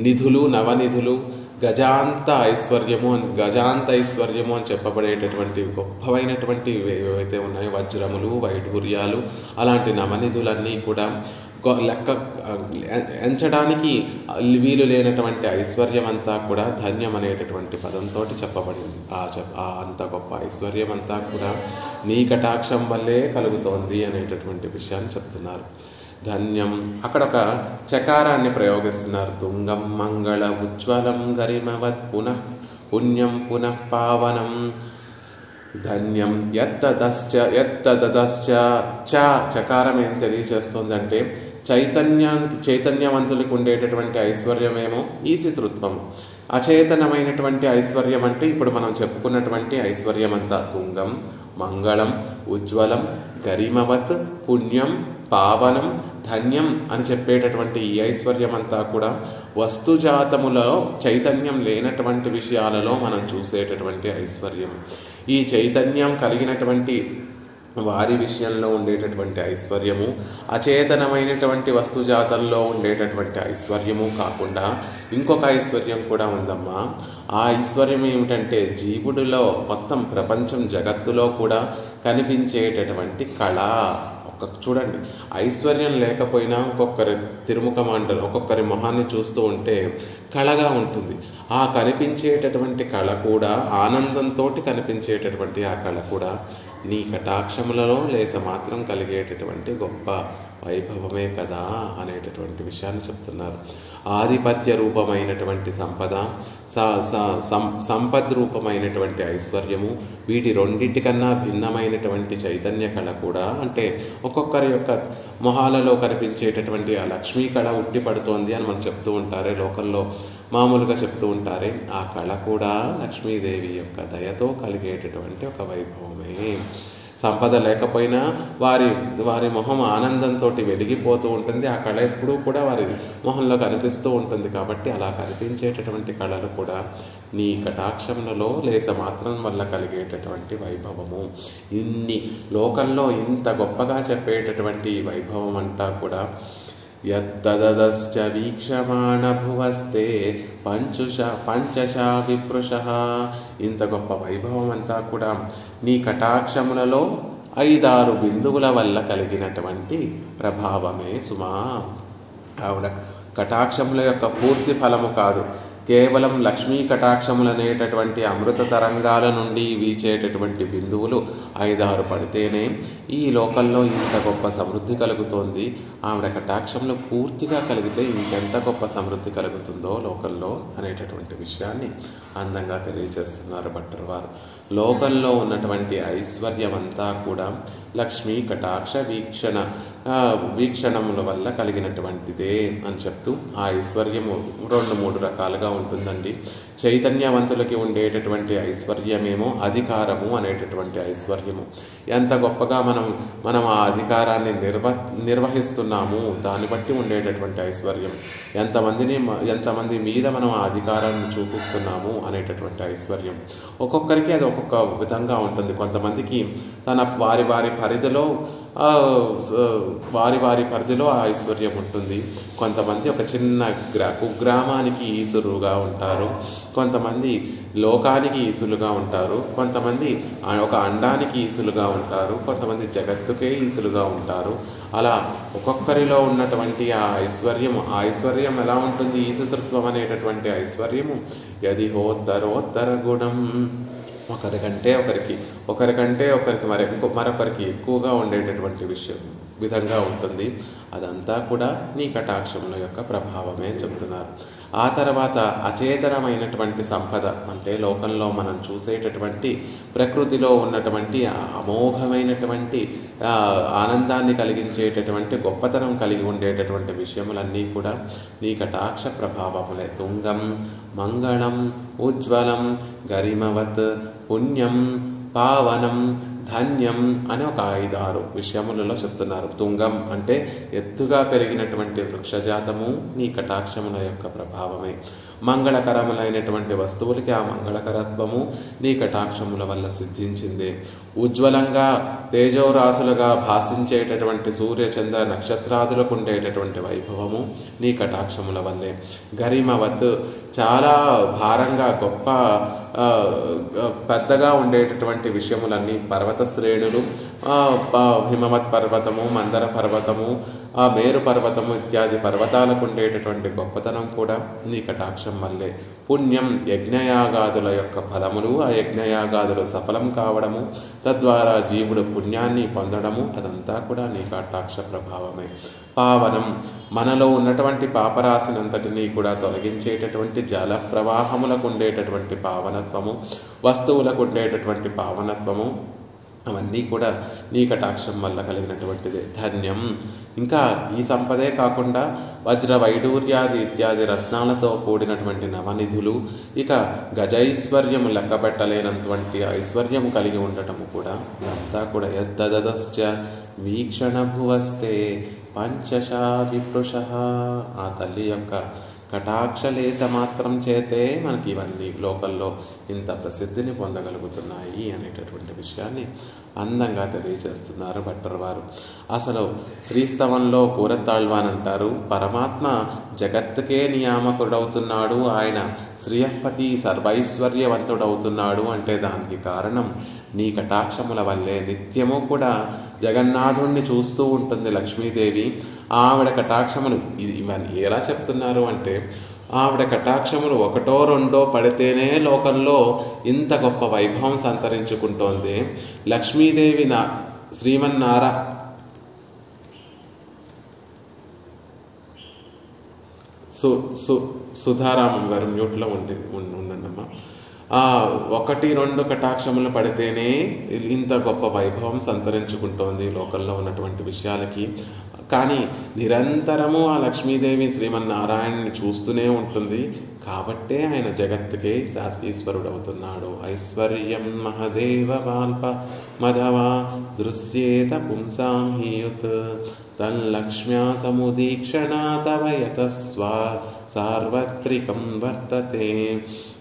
నిధులు, నవనిధులు, గజాంత ఐశ్వర్యము అని చెప్పబడేటటువంటి గొప్పవైనటువంటి ఏవైతే ఉన్నాయో వజ్రములు, వైఢూర్యాలు, అలాంటి నవనిధులన్నీ కూడా ఎంచడానికి వీలు లేనటువంటి ఐశ్వర్యం అంతా కూడా ధన్యం అనేటటువంటి పదంతో చెప్పబడింది. అంత గొప్ప ఐశ్వర్యం అంతా కూడా నీ కటాక్షం వల్లే కలుగుతోంది అనేటటువంటి విషయాన్ని చెప్తున్నారు. ధన్యం, అక్కడ ఒక చకారాన్ని ప్రయోగిస్తున్నారు. తుంగం మంగళ ఉజ్వలం గరిమవత్ పుణ్యం పునః పావనం. ధన్యం యత్తదశ్చ చకారం ఏం తెలియచేస్తుందంటే చైతన్యవంతులకు ఉండేటటువంటి ఐశ్వర్యమేమో ఈశితృత్వము, అచేతనమైనటువంటి ఐశ్వర్యం అంటే ఇప్పుడు మనం చెప్పుకున్నటువంటి ఐశ్వర్యం అంతా తుంగం, మంగళం, ఉజ్వలం, గరిమవత్, పుణ్యం, పావనం, ధన్యం అని చెప్పేటటువంటి ఈ ఐశ్వర్యం అంతా కూడా వస్తుజాతములో చైతన్యం లేనటువంటి విషయాలలో మనం చూసేటటువంటి ఐశ్వర్యం. ఈ చైతన్యం కలిగినటువంటి వారి విషయంలో ఉండేటటువంటి ఐశ్వర్యము, అచేతనమైనటువంటి వస్తుజాతంలో ఉండేటటువంటి ఐశ్వర్యము కాకుండా ఇంకొక ఐశ్వర్యం కూడా ఉందమ్మా. ఆ ఐశ్వర్యం ఏమిటంటే జీవుడిలో మొత్తం ప్రపంచం జగత్తులో కూడా కనిపించేటటువంటి కళ. చూడండి, ఐశ్వర్యం లేకపోయినా ఒక్కొక్కరి తిరుముఖ మండలం, ఒక్కొక్కరి మొహాన్ని చూస్తూ ఉంటే కళగా ఉంటుంది. ఆ కనిపించేటటువంటి కళ కూడా, ఆనందంతో కనిపించేటటువంటి ఆ కళ కూడా నీ కటాక్షములలో లేస మాత్రం కలిగేటటువంటి గొప్ప వైభవమే కదా అనేటటువంటి విషయాన్ని చెప్తున్నారు. ఆధిపత్య రూపమైనటువంటి సంపద, సంపద్ రూపమైనటువంటి ఐశ్వర్యము, వీటి రెండింటికన్నా భిన్నమైనటువంటి చైతన్య కళ కూడా, అంటే ఒక్కొక్కరి యొక్క మొహాలలో కనిపించేటటువంటి ఆ లక్ష్మీ కళ ఉట్టి పడుతోంది అని మనం చెప్తూ ఉంటారే, లోకంలో మామూలుగా చెప్తూ ఉంటారే, ఆ కళ కూడా లక్ష్మీదేవి యొక్క దయతో కలిగేటటువంటి ఒక వైభవమే. సంపద లేకపోయినా వారి మొహం ఆనందంతో వెలిగిపోతూ ఉంటుంది. ఆ కళ ఎప్పుడూ కూడా వారి మొహంలో కనిపిస్తూ ఉంటుంది. కాబట్టి అలా కనిపించేటటువంటి కళలు కూడా నీ కటాక్షములలో లేస మాత్రం వల్ల కలిగేటటువంటి వైభవము. ఇన్ని లోకంలో ఇంత గొప్పగా చెప్పేటటువంటి వైభవం అంతా కూడా యత్తదశ్చ వీక్షమాణ భువస్తే పంచశా విప్రుషః. ఇంత గొప్ప వైభవం అంతా కూడా నీ కటాక్షములలో 5-6 బిందువుల వల్ల కలిగినటువంటి ప్రభావమే సుమా. ఆవిడ కటాక్షముల యొక్క పూర్తి ఫలము కాదు, కేవలం లక్ష్మీ కటాక్షములనేటటువంటి అమృత తరంగాల నుండి వీచేటటువంటి బిందువులు 5-6 పడితేనే ఈ లోకంలో ఇంత గొప్ప సమృద్ధి కలుగుతోంది. ఆవిడ కటాక్షములు పూర్తిగా కలిగితే ఇంకెంత గొప్ప సమృద్ధి కలుగుతుందో లోకంలో అనేటటువంటి విషయాన్ని అందంగా తెలియజేస్తున్నారు భట్టర్ వారు. లోకంలో ఉన్నటువంటి ఐశ్వర్యమంతా కూడా లక్ష్మీ కటాక్ష వీక్షణముల వల్ల కలిగినటువంటిదే అని చెప్తూ, ఆ ఐశ్వర్యము 2-3 రకాలుగా ఉంటుందండి. చైతన్యవంతులకి ఉండేటటువంటి ఐశ్వర్యమేమో అధికారము అనేటటువంటి ఐశ్వర్యము. ఎంత గొప్పగా మనం ఆ అధికారాన్ని నిర్వహిస్తున్నాము దాన్ని బట్టి ఉండేటటువంటి ఐశ్వర్యం. ఎంతమంది మీద మనం ఆ అధికారాన్ని చూపిస్తున్నాము అనేటటువంటి ఐశ్వర్యం. ఒక్కొక్కరికి అది ఒక్కొక్క విధంగా ఉంటుంది. కొంతమందికి వారి పరిధిలో ఆ ఐశ్వర్యం ఉంటుంది. కొంతమంది ఒక చిన్న కుగ్రామానికి ఈసురుగా ఉంటారు, కొంతమంది లోకానికి ఈసులుగా ఉంటారు, కొంతమంది ఒక అండానికి ఈసులుగా ఉంటారు, కొంతమంది జగత్తుకే ఈసులుగా ఉంటారు. అలా ఒక్కొక్కరిలో ఉన్నటువంటి ఆ ఐశ్వర్యం ఎలా ఉంటుంది? ఈసుతృత్వం అనేటటువంటి ఐశ్వర్యము యదిహోత్తరోత్తర గుణం. ఒకరికంటే ఒకరికి మరొకరికి ఎక్కువగా ఉండేటటువంటి విధంగా ఉంటుంది. అదంతా కూడా నీ కటాక్షముల యొక్క ప్రభావమే చెప్తున్నారు. ఆ తర్వాత అచేతనమైనటువంటి సంపద, అంటే లోకంలో మనం చూసేటటువంటి ప్రకృతిలో ఉన్నటువంటి అమోఘమైనటువంటి ఆనందాన్ని కలిగించేటటువంటి గొప్పతనం కలిగి ఉండేటటువంటి విషయములన్నీ కూడా నీ కటాక్ష ప్రభావములే. తుంగం మంగళం ఉజ్వలం గరిమవత్ పుణ్యం పావనం ధన్యం అని ఒక 5-6 విషయములలో చెప్తున్నారు. తుంగం అంటే ఎత్తుగా పెరిగినటువంటి వృక్షజాతము నీ కటాక్షముల యొక్క ప్రభావమే. మంగళకరములైనటువంటి వస్తువులకి ఆ మంగళకరత్వము నీ కటాక్షముల వల్ల సిద్ధించింది. ఉజ్వలంగా తేజోరాశులుగా భాషించేటటువంటి సూర్య చంద్ర నక్షత్రాదులకు ఉండేటటువంటి వైభవము నీ కటాక్షముల వల్లే. గరిమవత్ చాలా భారంగా గొప్ప పెద్దగా ఉండేటటువంటి విషయములన్నీ, పర్వత శ్రేణులు, హిమవత్ పర్వతము, మందర పర్వతము, మేరు పర్వతము ఇత్యాది పర్వతాలకు ఉండేటటువంటి గొప్పతనం కూడా నీ కటాక్షం వల్లే. పుణ్యం యజ్ఞయాగాదుల యొక్క ఫలములు, ఆ యజ్ఞయాగాదులు సఫలం కావడము, తద్వారా జీవుడు పుణ్యాన్ని పొందడము, అదంతా కూడా నీ కటాక్ష ప్రభావమే. పావనం మనలో ఉన్నటువంటి పాపరాశినంతటినీ కూడా తొలగించేటటువంటి జల ప్రవాహములకు ఉండేటటువంటి పావనత్వము, వస్తువులకు ఉండేటటువంటి పావనత్వము, అవన్నీ కూడా నీ కటాక్షం వల్ల కలిగినటువంటిదే. ధన్యం, ఇంకా ఈ సంపదే కాకుండా వజ్ర వైడూర్యాది ఇత్యాది రత్నాలతో కూడినటువంటి నవనిధులు, ఇక గజైశ్వర్యము లెక్కపెట్టలేనటువంటి ఐశ్వర్యము కలిగి ఉండటము కూడా, ఇదంతా కూడా యద్దదశ్చ వీక్షణ భువస్తే పంచశా విప్రుషః. ఆ తల్లి యొక్క కటాక్షలేశ మాత్రం చేతే మనకి ఇవన్నీ లోకల్లో ఇంత ప్రసిద్ధిని పొందగలుగుతున్నాయి అనేటటువంటి విషయాన్ని అందంగా తెలియజేస్తున్నారు భట్టర్ వారు. అసలు శ్రీస్తవంలో కూరతాళ్వాన్ అంటారు, పరమాత్మ జగత్తుకే నియామకుడవుతున్నాడు, ఆయన శ్రీయపతి సర్వైశ్వర్యవంతుడవుతున్నాడు అంటే దానికి కారణం నీ కటాక్షముల వల్లే. నిత్యము కూడా జగన్నాథుణ్ణి చూస్తూ ఉంటుంది లక్ష్మీదేవి. ఆవిడ కటాక్షములు ఇవన్నీ ఎలా చెప్తున్నారు అంటే, ఆవిడ కటాక్షములు ఒకటో రెండో పడితేనే లోకంలో ఇంత గొప్ప వైభవం సంతరించుకుంటోంది. లక్ష్మీదేవి సుధారామం గారు మ్యూట్లో ఉండండమ్మా. ఒకటి రెండు కటాక్షములు పడితేనే ఇంత గొప్ప వైభవం సంతరించుకుంటోంది లోకంలో ఉన్నటువంటి విషయాలకి. కానీ నిరంతరము ఆ లక్ష్మీదేవి శ్రీమన్నారాయణని చూస్తూనే ఉంటుంది కాబట్టే ఆయన జగత్తుకే ఈశ్వరుడవుతున్నాడు. ఐశ్వర్యం మహదేవ వాల్ప మధవా దృశ్యేత పుంసాం హీయుత్ తల్లక్ష్మ్యా సముదీక్షణా తవ యతస్వా సార్వత్రికం వర్తతే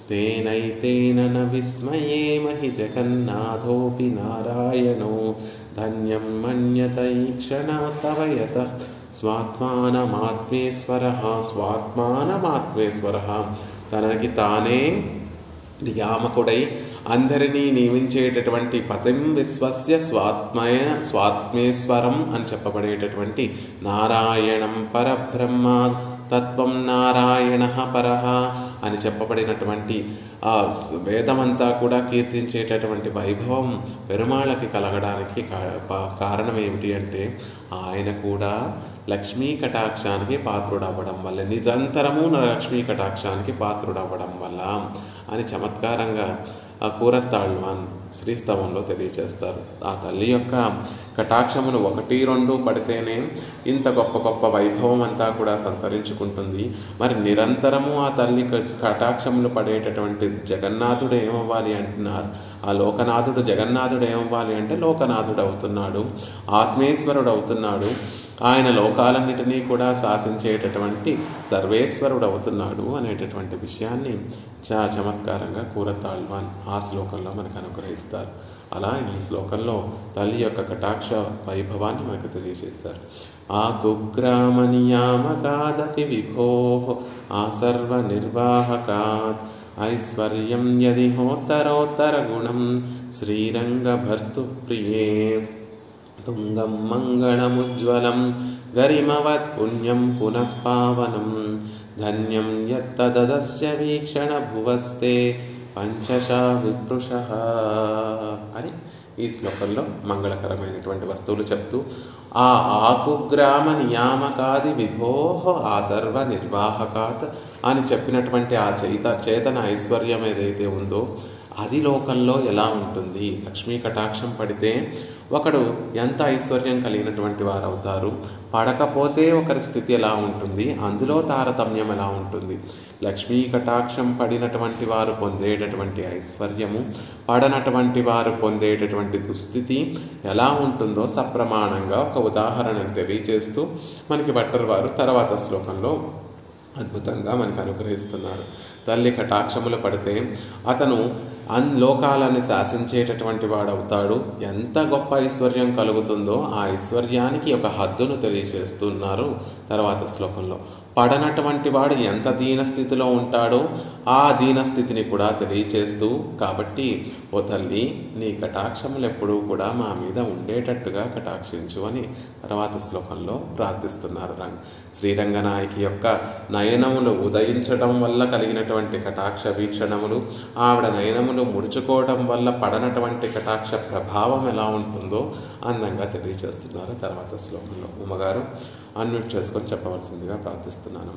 తేనైతేన న విస్మయేమ హి జగన్నాథోపి నారాయణో ధన్యం మన్యత ఈక్షణ తవ యతః స్వాత్మానమాత్మేశ్వరః తనకి తానే నియామకుడై అందరినీ నియమించేటటువంటి పతిం విశ్వస్య స్వాత్మేశ్వరం అని చెప్పబడేటటువంటి నారాయణం పరబ్రహ్మ తత్వం నారాయణ పరః అని చెప్పబడినటువంటి ఆ వేదమంతా కూడా కీర్తించేటటువంటి వైభవం పెరుమాళ్ళకి కలగడానికి కారణం ఏమిటి అంటే, ఆయన కూడా లక్ష్మీ కటాక్షానికి పాత్రుడవ్వడం వల్ల, నిరంతరము లక్ష్మీ కటాక్షానికి పాత్రుడవ్వడం వల్ల అని చమత్కారంగా ఆ కూరతాళ్వాన్ శ్రీస్తవంలో తెలియచేస్తారు. ఆ తల్లి యొక్క కటాక్షమును ఒకటి రెండు పడితేనే ఇంత గొప్ప గొప్ప వైభవం అంతా కూడా సంతరించుకుంటుంది. మరి నిరంతరము ఆ తల్లి కటాక్షములు పడేటటువంటి జగన్నాథుడు ఏమవ్వాలి అంటున్నారు. ఆ లోకనాథుడు జగన్నాథుడు ఏమవ్వాలి అంటే లోకనాథుడు అవుతున్నాడు, ఆత్మేశ్వరుడు అవుతున్నాడు. ఆయన లోకాలన్నిటినీ కూడా శాసించేటటువంటి సర్వేశ్వరుడు అవుతున్నాడు అనేటటువంటి విషయాన్ని చమత్కారంగా కూరతాళ్వాన్ ఆ శ్లోకంలో మనకు అనుగ్రహిస్తారు. అలా ఈ శ్లోకంలో తల్లి యొక్క కటాక్ష వైభవాన్ని మనకు తెలియజేస్తారు. ఆ కుగ్రామ నియామకాదపి విభో ఆ సర్వ నిర్వాహకాత్ ఐశ్వర్యం యది హోత్తరోత్తర గుణం శ్రీరంగభర్తు ప్రియే తుంగం మంగళముజ్వలం గరిమవత్ పుణ్యం పునః పావనం ధన్యం యత్తదస్య వీక్షణ భువస్తే పంచశా విప్రుషః అని ఈ శ్లోకంలో మంగళకరమైనటువంటి వస్తువులు చెప్తూ, ఆ ఆకుగ్రామ నియామకాది విభోహ ఆ సర్వ నిర్వాహకాత్ అని చెప్పినటువంటి ఆ చేతన ఐశ్వర్యం ఏదైతే ఉందో అది లోకంలో ఎలా ఉంటుంది. లక్ష్మీ కటాక్షం పడితే ఒకడు ఎంత ఐశ్వర్యం కలిగినటువంటి వారు అవుతారు, పడకపోతే ఒకరి స్థితి ఎలా ఉంటుంది, అందులో తారతమ్యం ఎలా ఉంటుంది. లక్ష్మీ కటాక్షం పడినటువంటి వారు పొందేటటువంటి ఐశ్వర్యము, పడనటువంటి వారు పొందేటటువంటి దుస్థితి ఎలా ఉంటుందో సప్రమాణంగా ఒక ఉదాహరణను తెలియజేస్తూ మనకి భట్టర్ వారు తర్వాత శ్లోకంలో అద్భుతంగా మనకు అనుగ్రహిస్తున్నారు. తల్లి కటాక్షములు పడితే అతను లోకాలను శాసించేటటువంటి వాడవుతాడు. ఎంత గొప్ప ఐశ్వర్యం కలుగుతుందో ఆ ఐశ్వర్యానికి ఒక హద్దును తెలియజేస్తున్నారు తర్వాత శ్లోకంలో. పడనటువంటి వాడు ఎంత దీనస్థితిలో ఉంటాడో ఆ దీనస్థితిని కూడా తెలియచేస్తూ, కాబట్టి ఓ తల్లి నీ కటాక్షములు ఎప్పుడూ కూడా మా మీద ఉండేటట్టుగా కటాక్షించు అని తర్వాత శ్లోకంలో ప్రార్థిస్తున్నారు. శ్రీరంగనాయకి యొక్క నయనములు ఉదయించడం వల్ల కలిగినటువంటి కటాక్ష వీక్షణములు, ఆవిడ నయనములు ముడుచుకోవడం వల్ల పడనటువంటి కటాక్ష ప్రభావం ఎలా ఉంటుందో అందంగా తెలియచేస్తున్నారు తర్వాత శ్లోకంలో. ఉమ్మగారు అన్మ్యూట్ చేసుకొని చెప్పవలసిందిగా ప్రార్థిస్తున్నాను.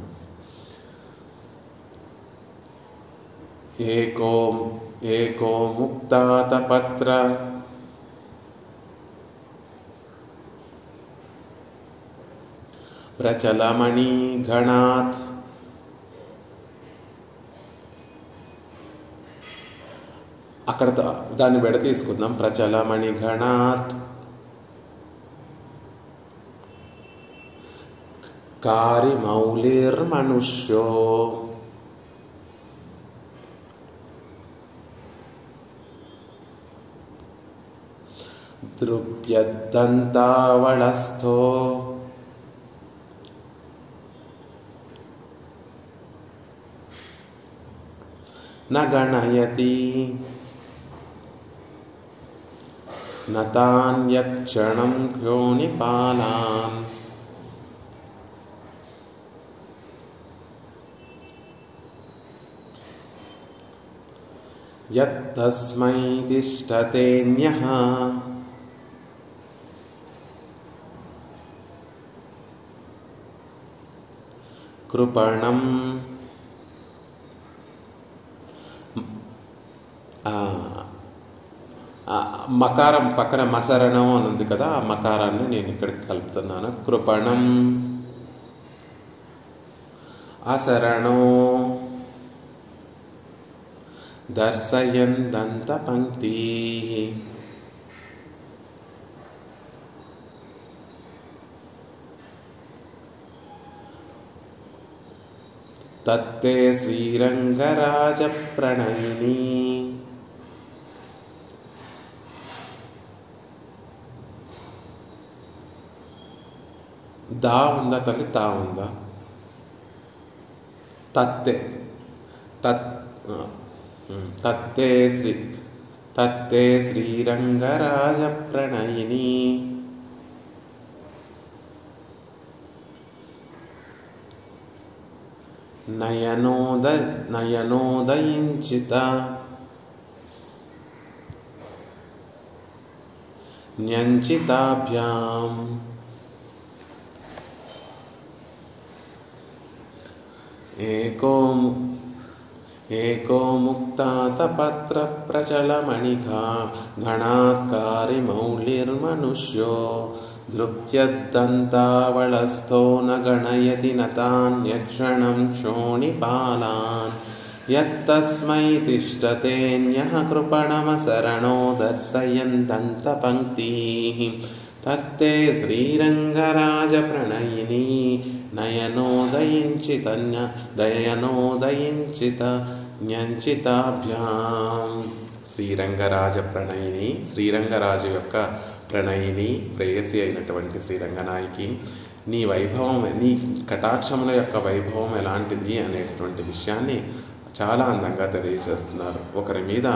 ఏకో ముక్తాతపత్ర ప్రచలమణి గణాత్ అక్కడ దాన్ని విడ తీసుకుందాం. ప్రచలమణి గణాత్ कारिमौलिर्मनुष्यो द्रुप्यद्दन्तावळस्थो न गणयति न तान्यक्षणं योनिपालान् यत्तस्मै तिष्ठतेऽन्यः कृपणम् మకారం పక్కన మసరణం అని ఉంది కదా, ఆ మకారాన్ని నేను ఇక్కడికి కలుపుతున్నాను. కృపణం అసరణో దర్శయన్ దంత పంక్తి తత్తే శ్రీరంగరాజ ప్రణయిని. దా ఉందా తల్లి, తా ఉందా? తత్తే తత్తే శ్రీరంగరాజ ప్రణయిని. నయనోదయించిత న్యంచితాభ్యాం ఏకో ముక్తాతపత్ర ప్రచలమణిఘా గణాత్కారిమౌలిర్మనుష్యో దృప్యద్దంతావళస్థో న గణయతి న తాన్యక్షణం క్షోణిపాలాన్. యత్తస్మై తిష్టతేऽన్యః కృపణమసరణో దర్శయన్ దంతపంక్తిః తత్తే శ్రీరంగరాజ ప్రణయిని. నయనోదయించిత న్యంచితాభ్యాం. శ్రీరంగరాజ ప్రణయిని, శ్రీరంగరాజు యొక్క ప్రణయిని, ప్రేయసి అయినటువంటి శ్రీరంగనాయకి, నీ వైభవం, నీ కటాక్షముల యొక్క వైభవం ఎలాంటిది అనేటటువంటి విషయాన్ని చాలా అందంగా తెలియజేస్తున్నారు. ఒకరి మీద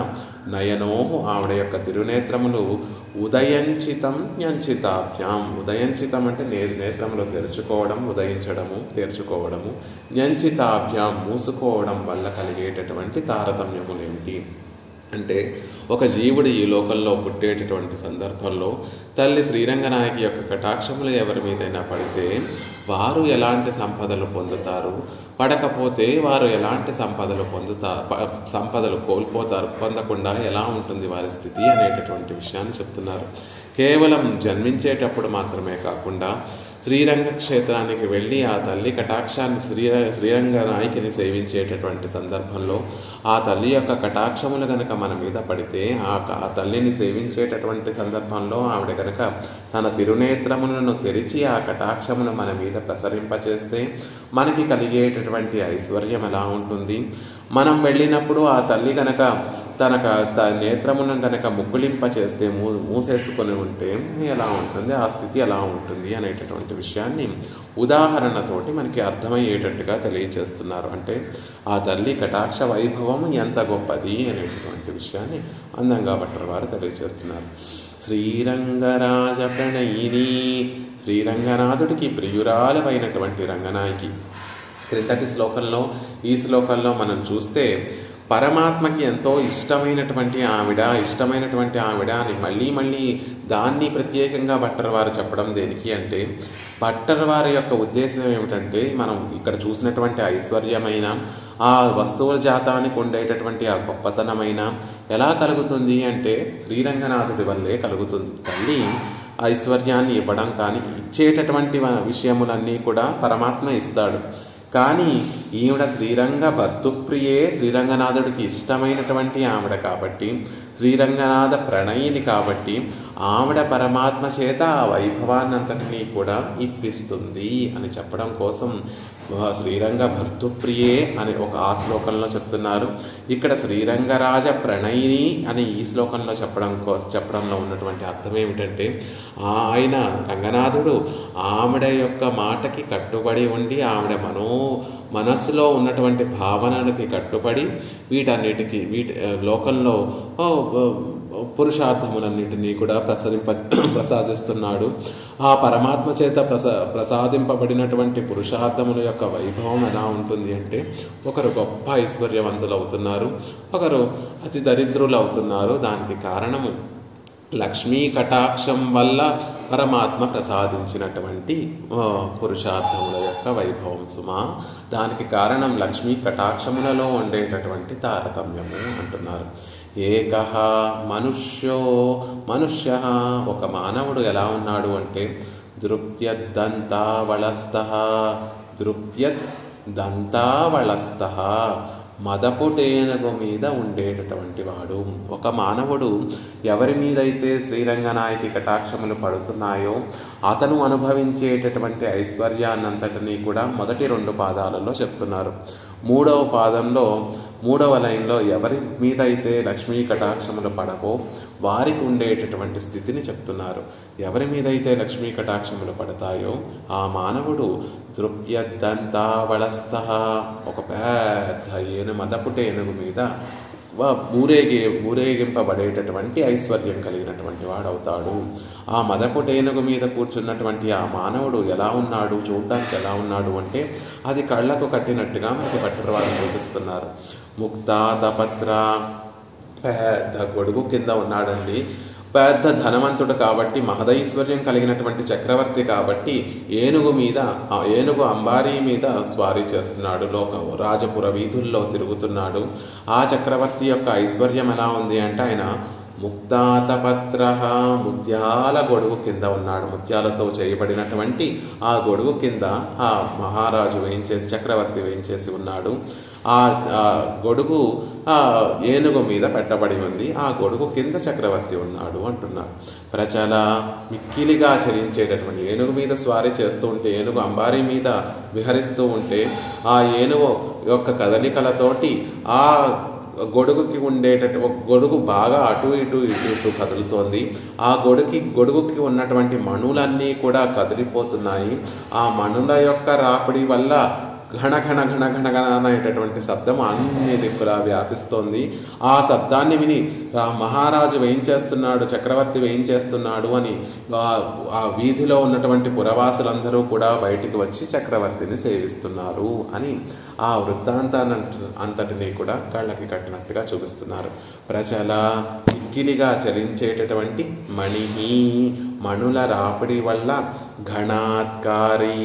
నయనోహు, ఆవిడ యొక్క తిరునేత్రములు, ఉదయంచితం న్యంచితాభ్యాం. ఉదయంచితం అంటే నేత్రములు తెరుచుకోవడం, ఉదయించడము, తెరుచుకోవడము. న్యంచితాభ్యాం మూసుకోవడం వల్ల కలిగేటటువంటి తారతమ్యములు ఏమిటి అంటే, ఒక జీవుడు ఈ లోకంలో పుట్టేటటువంటి సందర్భంలో తల్లి శ్రీరంగనాయకి యొక్క కటాక్షములు ఎవరి మీదైనా పడితే వారు ఎలాంటి సంపదలు పొందుతారు, పడకపోతే వారు ఎలాంటి సంపదలు కోల్పోతారు, పొందకుండా ఎలా ఉంటుంది వారి స్థితి అనేటటువంటి విషయాన్ని చెప్తున్నారు. కేవలం జన్మించేటప్పుడు మాత్రమే కాకుండా శ్రీరంగ క్షేత్రానికి వెళ్ళి ఆ తల్లి కటాక్షాన్ని, శ్రీరంగనాయకిని సేవించేటటువంటి సందర్భంలో ఆ తల్లి యొక్క కటాక్షములు కనుక మన మీద పడితే, ఆ తల్లిని సేవించేటటువంటి సందర్భంలో ఆవిడ కనుక తన తిరునేత్రములను తెరిచి ఆ కటాక్షమును మన మీద ప్రసరింపచేస్తే మనకి కలిగేటటువంటి ఐశ్వర్యం ఎలా ఉంటుంది. మనం వెళ్ళినప్పుడు ఆ తల్లి కనుక తన నేత్రములను కనుక ముక్కులింప చేస్తే, మూసేసుకొని ఉంటే ఎలా ఉంటుంది, ఆ స్థితి ఎలా ఉంటుంది అనేటటువంటి విషయాన్ని ఉదాహరణతోటి మనకి అర్థమయ్యేటట్టుగా తెలియచేస్తున్నారు. అంటే ఆ తల్లి కటాక్ష వైభవం ఎంత గొప్పది అనేటటువంటి విషయాన్ని అందంగా భట్టర్ వారు తెలియచేస్తున్నారు. శ్రీరంగరాజ ప్రణయిని, శ్రీరంగనాథుడికి ప్రియురాలమైనటువంటి రంగనాయకి. క్రిందటి శ్లోకంలో, ఈ శ్లోకంలో మనం చూస్తే పరమాత్మకి ఎంతో ఇష్టమైనటువంటి ఆవిడ అని మళ్ళీ దాన్ని ప్రత్యేకంగా భట్టర్ వారు చెప్పడం దేనికి అంటే, భట్టర్ వారి యొక్క ఉద్దేశం ఏమిటంటే, మనం ఇక్కడ చూసినటువంటి ఐశ్వర్యమైన, ఆ వస్తువుల జాతానికి ఉండేటటువంటి ఆ గొప్పతనమైన ఎలా కలుగుతుంది అంటే శ్రీరంగనాథుడి వల్లే కలుగుతుంది. తల్లి ఐశ్వర్యాన్ని ఇవ్వడం కానీ, ఇచ్చేటటువంటి విషయములన్నీ కూడా పరమాత్మ ఇస్తాడు. కానీ ఈవిడ శ్రీరంగ భర్తృప్రియే, శ్రీరంగనాథుడికి ఇష్టమైనటువంటి ఆవిడ కాబట్టి, శ్రీరంగనాథ ప్రణయిని కాబట్టి ఆవిడ పరమాత్మ చేత ఆ వైభవాన్నంతటినీ కూడా ఇప్పిస్తుంది అని చెప్పడం కోసం శ్రీరంగ భర్తృప్రియే అని ఆ శ్లోకంలో చెప్తున్నారు. ఇక్కడ శ్రీరంగరాజ ప్రణయిని అని ఈ శ్లోకంలో చెప్పడంలో ఉన్నటువంటి అర్థం ఏమిటంటే, ఆయన రంగనాథుడు ఆవిడ యొక్క మాటకి కట్టుబడి ఉండి, ఆవిడ మనస్సులో ఉన్నటువంటి భావనలకి కట్టుబడి వీటి లోకంలో పురుషార్థములన్నింటినీ కూడా ప్రసాదిస్తున్నాడు. ఆ పరమాత్మ చేత ప్రసాదింపబడినటువంటి పురుషార్థముల యొక్క వైభవం ఎలా ఉంటుంది అంటే, ఒకరు గొప్ప ఐశ్వర్యవంతులు అవుతున్నారు, ఒకరు అతి దరిద్రులు అవుతున్నారు. దానికి కారణము లక్ష్మీ కటాక్షం వల్ల పరమాత్మ ప్రసాదించినటువంటి పురుషార్థముల యొక్క వైభవం సుమా. దానికి కారణం లక్ష్మీ కటాక్షములలో ఉండేటటువంటి తారతమ్యము అంటున్నారు. ఏకః మనుష్య, ఒక మానవుడు ఎలా ఉన్నాడు అంటే, దృప్యద్దంతావళస్థః, మదపుటేనుగు మీద ఉండేటటువంటి వాడు. ఒక మానవుడు ఎవరి మీదైతే శ్రీరంగనాయకి కటాక్షములు పడుతున్నాయో అతను అనుభవించేటటువంటి ఐశ్వర్యాన్నంతటినీ కూడా మొదటి 2 పాదాలలో చెప్తున్నారు. 3వ పాదంలో 3వ లైన్లో ఎవరి మీదైతే లక్ష్మీ కటాక్షములు పడవో వారికి ఉండేటటువంటి స్థితిని చెప్తున్నారు. ఎవరి మీదైతే లక్ష్మీ కటాక్షములు పడతాయో ఆ మానవుడు దృప్యద్దంతావళస్థః, ఒక పెద్ద మదపుట ఏనుగు మీద ఊరేగింపబడేటటువంటి ఐశ్వర్యం కలిగినటువంటి వాడు అవుతాడు. ఆ మదపుట ఏనుగు మీద కూర్చున్నటువంటి ఆ మానవుడు ఎలా ఉన్నాడు, చూడడానికి ఎలా ఉన్నాడు అంటే, అది కళ్ళకు కట్టినట్టుగా మనకి పట్టువారు చూపిస్తున్నారు. ముక్తాతపత్ర, పెద్ద గొడుగు కింద ఉన్నాడండి. పెద్ద ధనవంతుడు కాబట్టి, మహదైశ్వర్యం కలిగినటువంటి చక్రవర్తి కాబట్టి ఏనుగు అంబారీ మీద స్వారీ చేస్తున్నాడు. రాజపుర వీధుల్లో తిరుగుతున్నాడు. ఆ చక్రవర్తి యొక్క ఐశ్వర్యం ఎలా ఉంది అంటే, ఆయన ముక్తాతపత్ర, ముత్యాల గొడుగు కింద ఉన్నాడు. ముత్యాలతో చేయబడినటువంటి ఆ గొడుగు కింద ఆ మహారాజు చక్రవర్తి వేయించేసి ఉన్నాడు. ఆ గొడుగు ఆ ఏనుగు మీద పెట్టబడి ఉంది. ఆ గొడుగు కింద చక్రవర్తి ఉన్నాడు అంటున్నారు. ప్రజల మిక్కిలిగా చరించేటటువంటి ఏనుగు మీద స్వారీ చేస్తూ ఉంటే, ఏనుగు అంబారీ మీద విహరిస్తూ ఉంటే, ఆ ఏనుగు యొక్క కదలికలతోటి ఆ గొడుగుకి గొడుగు బాగా అటు ఇటు కదులుతోంది. ఆ గొడుగుకి ఉన్నటువంటి మణులన్నీ కూడా కదిలిపోతున్నాయి. ఆ మణుల యొక్క రాపిడి వల్ల ఘనఘన అనేటటువంటి శబ్దం అన్ని దిక్కులా వ్యాపిస్తోంది. ఆ శబ్దాన్ని విని మహారాజు వేయించేస్తున్నాడు, చక్రవర్తి వేయించేస్తున్నాడు అని ఆ వీధిలో ఉన్నటువంటి పురవాసులందరూ కూడా బయటికి వచ్చి చక్రవర్తిని సేవిస్తున్నారు అని ఆ వృత్తాంతాన్నంతటినీ కూడా కళ్ళకి కట్టినట్టుగా చూపిస్తున్నారు. ప్రజల మిక్కిలిగా చలించేటటువంటి మణుల రాపిడి వల్ల ఘనాత్కారి,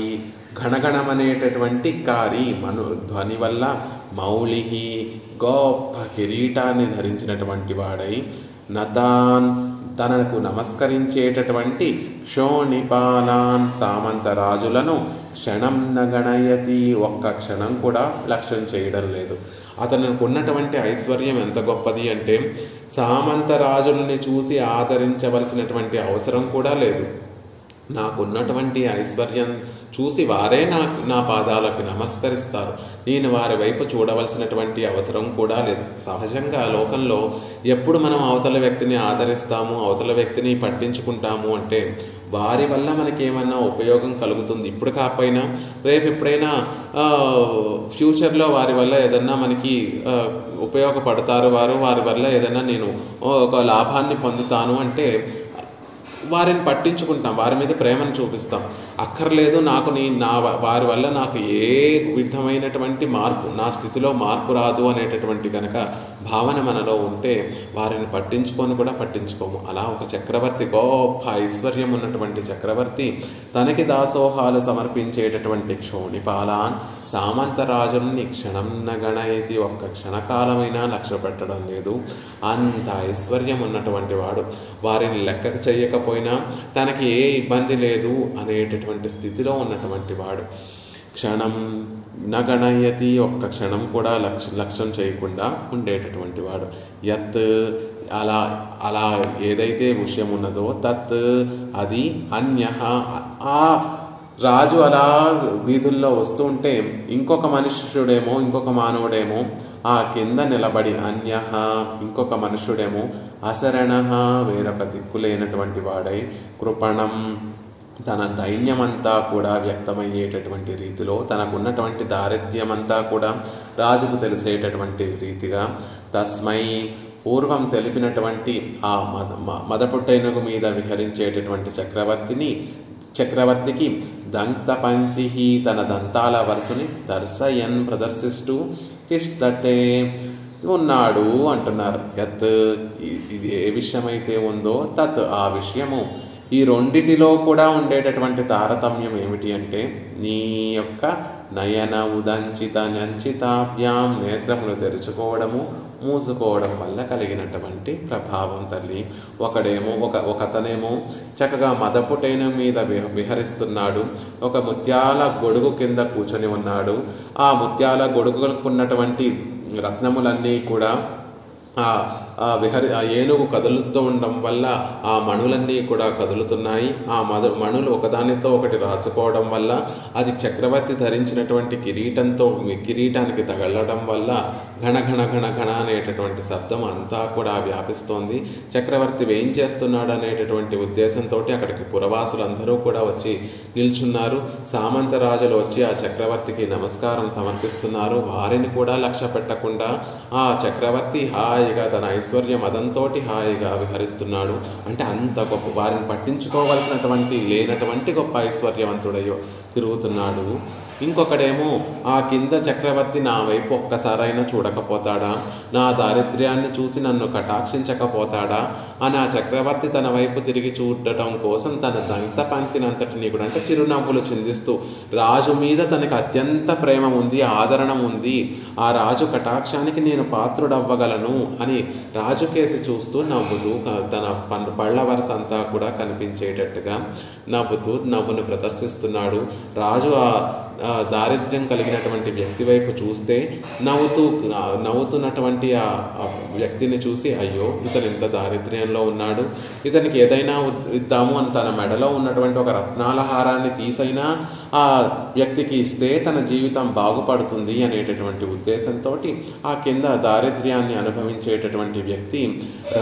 ఘనఘణమనేటటువంటి ధ్వని వల్ల మౌళిహి, గొప్ప కిరీటాన్ని ధరించినటువంటి వాడై తనకు నమస్కరించేటటువంటి క్షోణిపాలాన్, సామంతరాజులను క్షణం నగణయతి, ఒక్క క్షణం కూడా లక్ష్యం చేయడం లేదు. అతనికి ఉన్నటువంటి ఐశ్వర్యం ఎంత గొప్పది అంటే, సామంతరాజుల్ని చూసి ఆదరించవలసినటువంటి అవసరం కూడా లేదు. నాకున్నటువంటి ఐశ్వర్యం చూసి వారే నా పాదాలకు నమస్కరిస్తారు. నేను వారి వైపు చూడవలసినటువంటి అవసరం కూడా లేదు. సహజంగా లోకంలో ఎప్పుడు మనం అవతల వ్యక్తిని ఆదరిస్తాము, అవతల వ్యక్తిని పట్టించుకుంటాము అంటే వారి వల్ల మనకి ఏమన్నా ఉపయోగం కలుగుతుంది. ఇప్పుడు కాకపోయినా రేపు ఎప్పుడైనా ఫ్యూచర్లో వారి వల్ల ఏదన్నా మనకి ఉపయోగపడతారు, వారి వల్ల ఏదైనా నేను ఒక లాభాన్ని పొందుతాను అంటే వారిని పట్టించుకుంటాం, వారి మీద ప్రేమను చూపిస్తాం. అక్కర్లేదు వారి వల్ల నాకు ఏ విధమైనటువంటి మార్పు, నా స్థితిలో మార్పు రాదు అనేటటువంటి కనుక భావన మనలో ఉంటే వారిని పట్టించుకోము. అలా ఒక చక్రవర్తి, గొప్ప ఐశ్వర్యం ఉన్నటువంటి చక్రవర్తి తనకి దాసోహాలు సమర్పించేటటువంటి క్షోణిపాలాన్ సామంతరాజుని క్షణం నగణయతి, ఒక్క క్షణకాలమైనా లక్ష్య పెట్టడం లేదు. అంత ఐశ్వర్యం ఉన్నటువంటి వాడు వారిని లెక్క చేయకపోయినా తనకి ఏ ఇబ్బంది లేదు అనేటటువంటి స్థితిలో ఉన్నటువంటి వాడు. క్షణం నగణయతి ఒక్క క్షణం కూడా లక్ష్యం చేయకుండా ఉండేటటువంటి వాడు. యత్ అలా ఏదైతే విషయం ఉన్నదో తత్ అది అన్యః ఆ రాజు అలా వీధుల్లో వస్తూ ఉంటే ఇంకొక మనుష్యుడేమో ఇంకొక మానవుడేమో ఆ కింద నిలబడి అన్యః ఇంకొక మనుష్యుడేమో అశరణః వేరొక దిక్కులేనటువంటి వాడై కృపణం తన దైన్యమంతా కూడా వ్యక్తమయ్యేటటువంటి రీతిలో తనకున్నటువంటి దారిద్ర్యమంతా కూడా రాజుకు తెలిసేటటువంటి రీతిగా తస్మై పూర్వం తెలిపినటువంటి ఆ మదపుట్టేనుగు మీద విహరించేటటువంటి చక్రవర్తికి దంతపంక్తి తన దంతాల వరుసని దర్శయన్ ప్రదర్శిస్తూ తిష్టటే ఉన్నాడు అంటున్నారు. యత్ ఇది ఏ విషయమైతే ఉందో తత్ ఆ విషయము. ఈ రెండిటిలో కూడా ఉండేటటువంటి తారతమ్యం ఏమిటి అంటే నీ యొక్క నయన ఉదంచిత నంచితాభ్యాం నేత్రములు తెరుచుకోవడము మూసుకోవడం వల్ల కలిగినటువంటి ప్రభావం తల్లి. ఒకతనేమో చక్కగా మదపుటైన మీద విహరిస్తున్నాడు, ఒక ముత్యాల గొడుగు కింద కూర్చొని ఉన్నాడు. ఆ ముత్యాల గొడుగులకు ఉన్నటువంటి రత్నములన్నీ కూడా ఆ ఏనుగు కదులుతూ ఉండడం వల్ల ఆ మణులన్నీ కూడా కదులుతున్నాయి. ఆ మణులు ఒకదానితో ఒకటి రాసుకోవడం వల్ల అది చక్రవర్తి ధరించినటువంటి కిరీటానికి తగలడం వల్ల ఘన ఘన ఘన ఘన అనేటటువంటి శబ్దం అంతా కూడా వ్యాపిస్తోంది. చక్రవర్తి ఏం చేస్తున్నాడు అనేటటువంటి ఉద్దేశంతో అక్కడికి పురవాసులందరూ కూడా వచ్చి నిల్చున్నారు. సామంత రాజులు వచ్చి ఆ చక్రవర్తికి నమస్కారం సమర్పిస్తున్నారు. వారిని కూడా లక్ష్య పెట్టకుండా ఆ చక్రవర్తి హాయిగా తన ఐశ్వర్యం అదంతో హాయిగా విహరిస్తున్నాడు. అంటే అంత గొప్ప, వారిని పట్టించుకోవాల్సినటువంటి లేనటువంటి గొప్ప ఐశ్వర్యవంతుడయ్యో తిరుగుతున్నాడు. ఇంకొకడేమో ఆ కింద చక్రవర్తి నా వైపు ఒక్కసారైనా చూడకపోతాడా, నా దారిద్ర్యాన్ని చూసి నన్ను కటాక్షించకపోతాడా అని ఆ చక్రవర్తి తన వైపు తిరిగి చూడటం కోసం తన దంత పంక్తినంతటినీ కూడా అంటే చిరునవ్వులు చిందిస్తూ రాజు మీద తనకు అత్యంత ప్రేమ ఉంది, ఆదరణ ఉంది, ఆ రాజు కటాక్షానికి నేను పాత్రుడవ్వగలను అని రాజు కేసి చూస్తూ నవ్వుతూ తన పళ్ళ వరస అంతా కూడా కనిపించేటట్టుగా నవ్వును ప్రదర్శిస్తున్నాడు. రాజు ఆ దారిద్ర్యం కలిగినటువంటి వ్యక్తి వైపు చూస్తే నవ్వుతున్నటువంటి ఆ వ్యక్తిని చూసి అయ్యో ఇతను ఇంత దారిద్ర్యంలో ఉన్నాడు, ఇతనికి ఏదైనా ఇద్దాము అని తన మెడలో ఉన్నటువంటి ఒక రత్నాల హారాన్ని తీసైనా ఆ వ్యక్తికి ఇస్తే తన జీవితం బాగుపడుతుంది అనేటటువంటి ఉద్దేశంతో ఆ కింద దారిద్ర్యాన్ని అనుభవించేటటువంటి వ్యక్తి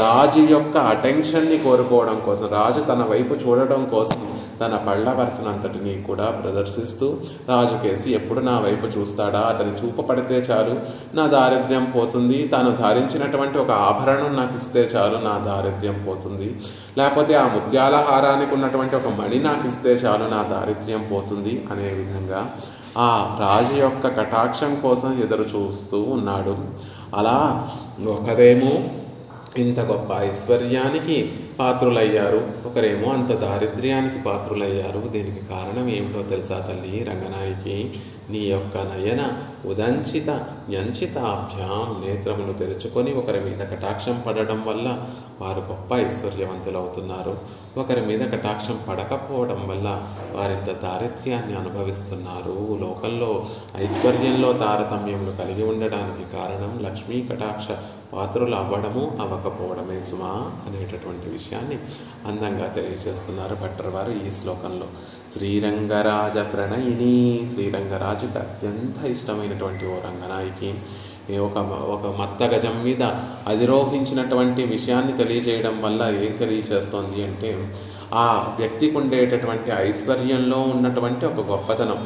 రాజు యొక్క అటెన్షన్ని కోరుకోవడం కోసం, రాజు తన వైపు చూడడం కోసం తన పళ్ళ వరుసనంతటినీ కూడా ప్రదర్శిస్తూ రాజు కేసి ఎప్పుడు నా వైపు చూస్తాడా, అతని చూపు పడితే చాలు నా దారిద్ర్యం పోతుంది, తాను ధరించినటువంటి ఒక ఆభరణం నాకు ఇస్తే చాలు నా దారిద్ర్యం పోతుంది, లేకపోతే ఆ ముత్యాల హారానికి ఉన్నటువంటి ఒక మణి నాకు ఇస్తే చాలు నా దారిద్ర్యం పోతుంది అనే విధంగా ఆ రాజు యొక్క కటాక్షం కోసం ఎదురు చూస్తూ ఉన్నాడు. అలా ఒకరేమో ఇంత గొప్ప ఐశ్వర్యానికి పాత్రులయ్యారు, ఒకరేమో అంత దారిద్ర్యానికి పాత్రులయ్యారు. దీనికి కారణం ఏమిటో తెలుసా తల్లి రంగనాయకి? నీ యొక్క నయన ఉదంచిత న్యంచితాభ్యాం నేత్రములు తెరుచుకొని ఒకరి మీద కటాక్షం పడడం వల్ల వారు గొప్ప ఐశ్వర్యవంతులు అవుతున్నారు. ఒకరి మీద కటాక్షం పడకపోవడం వల్ల వారింత దారిద్ర్యాన్ని అనుభవిస్తున్నారు. లోకంలో ఐశ్వర్యంలో తారతమ్యములు కలిగి ఉండడానికి కారణం లక్ష్మీ కటాక్ష పాత్రులు అవ్వడము అవ్వకపోవడమే సుమా అనేటటువంటి విషయాన్ని అందంగా తెలియజేస్తున్నారు భట్టర్ వారు ఈ శ్లోకంలో. శ్రీరంగరాజ ప్రణయిని, శ్రీరంగరాజుకి అత్యంత ఇష్టమైనటువంటి ఓ రంగనాయకి ఒక మత్త గజం మీద అధిరోహించినటువంటి విషయాన్ని తెలియజేయడం వల్ల ఏం తెలియజేస్తోంది అంటే ఆ వ్యక్తికి ఉండేటటువంటి ఐశ్వర్యంలో ఉన్నటువంటి ఒక గొప్పతనం.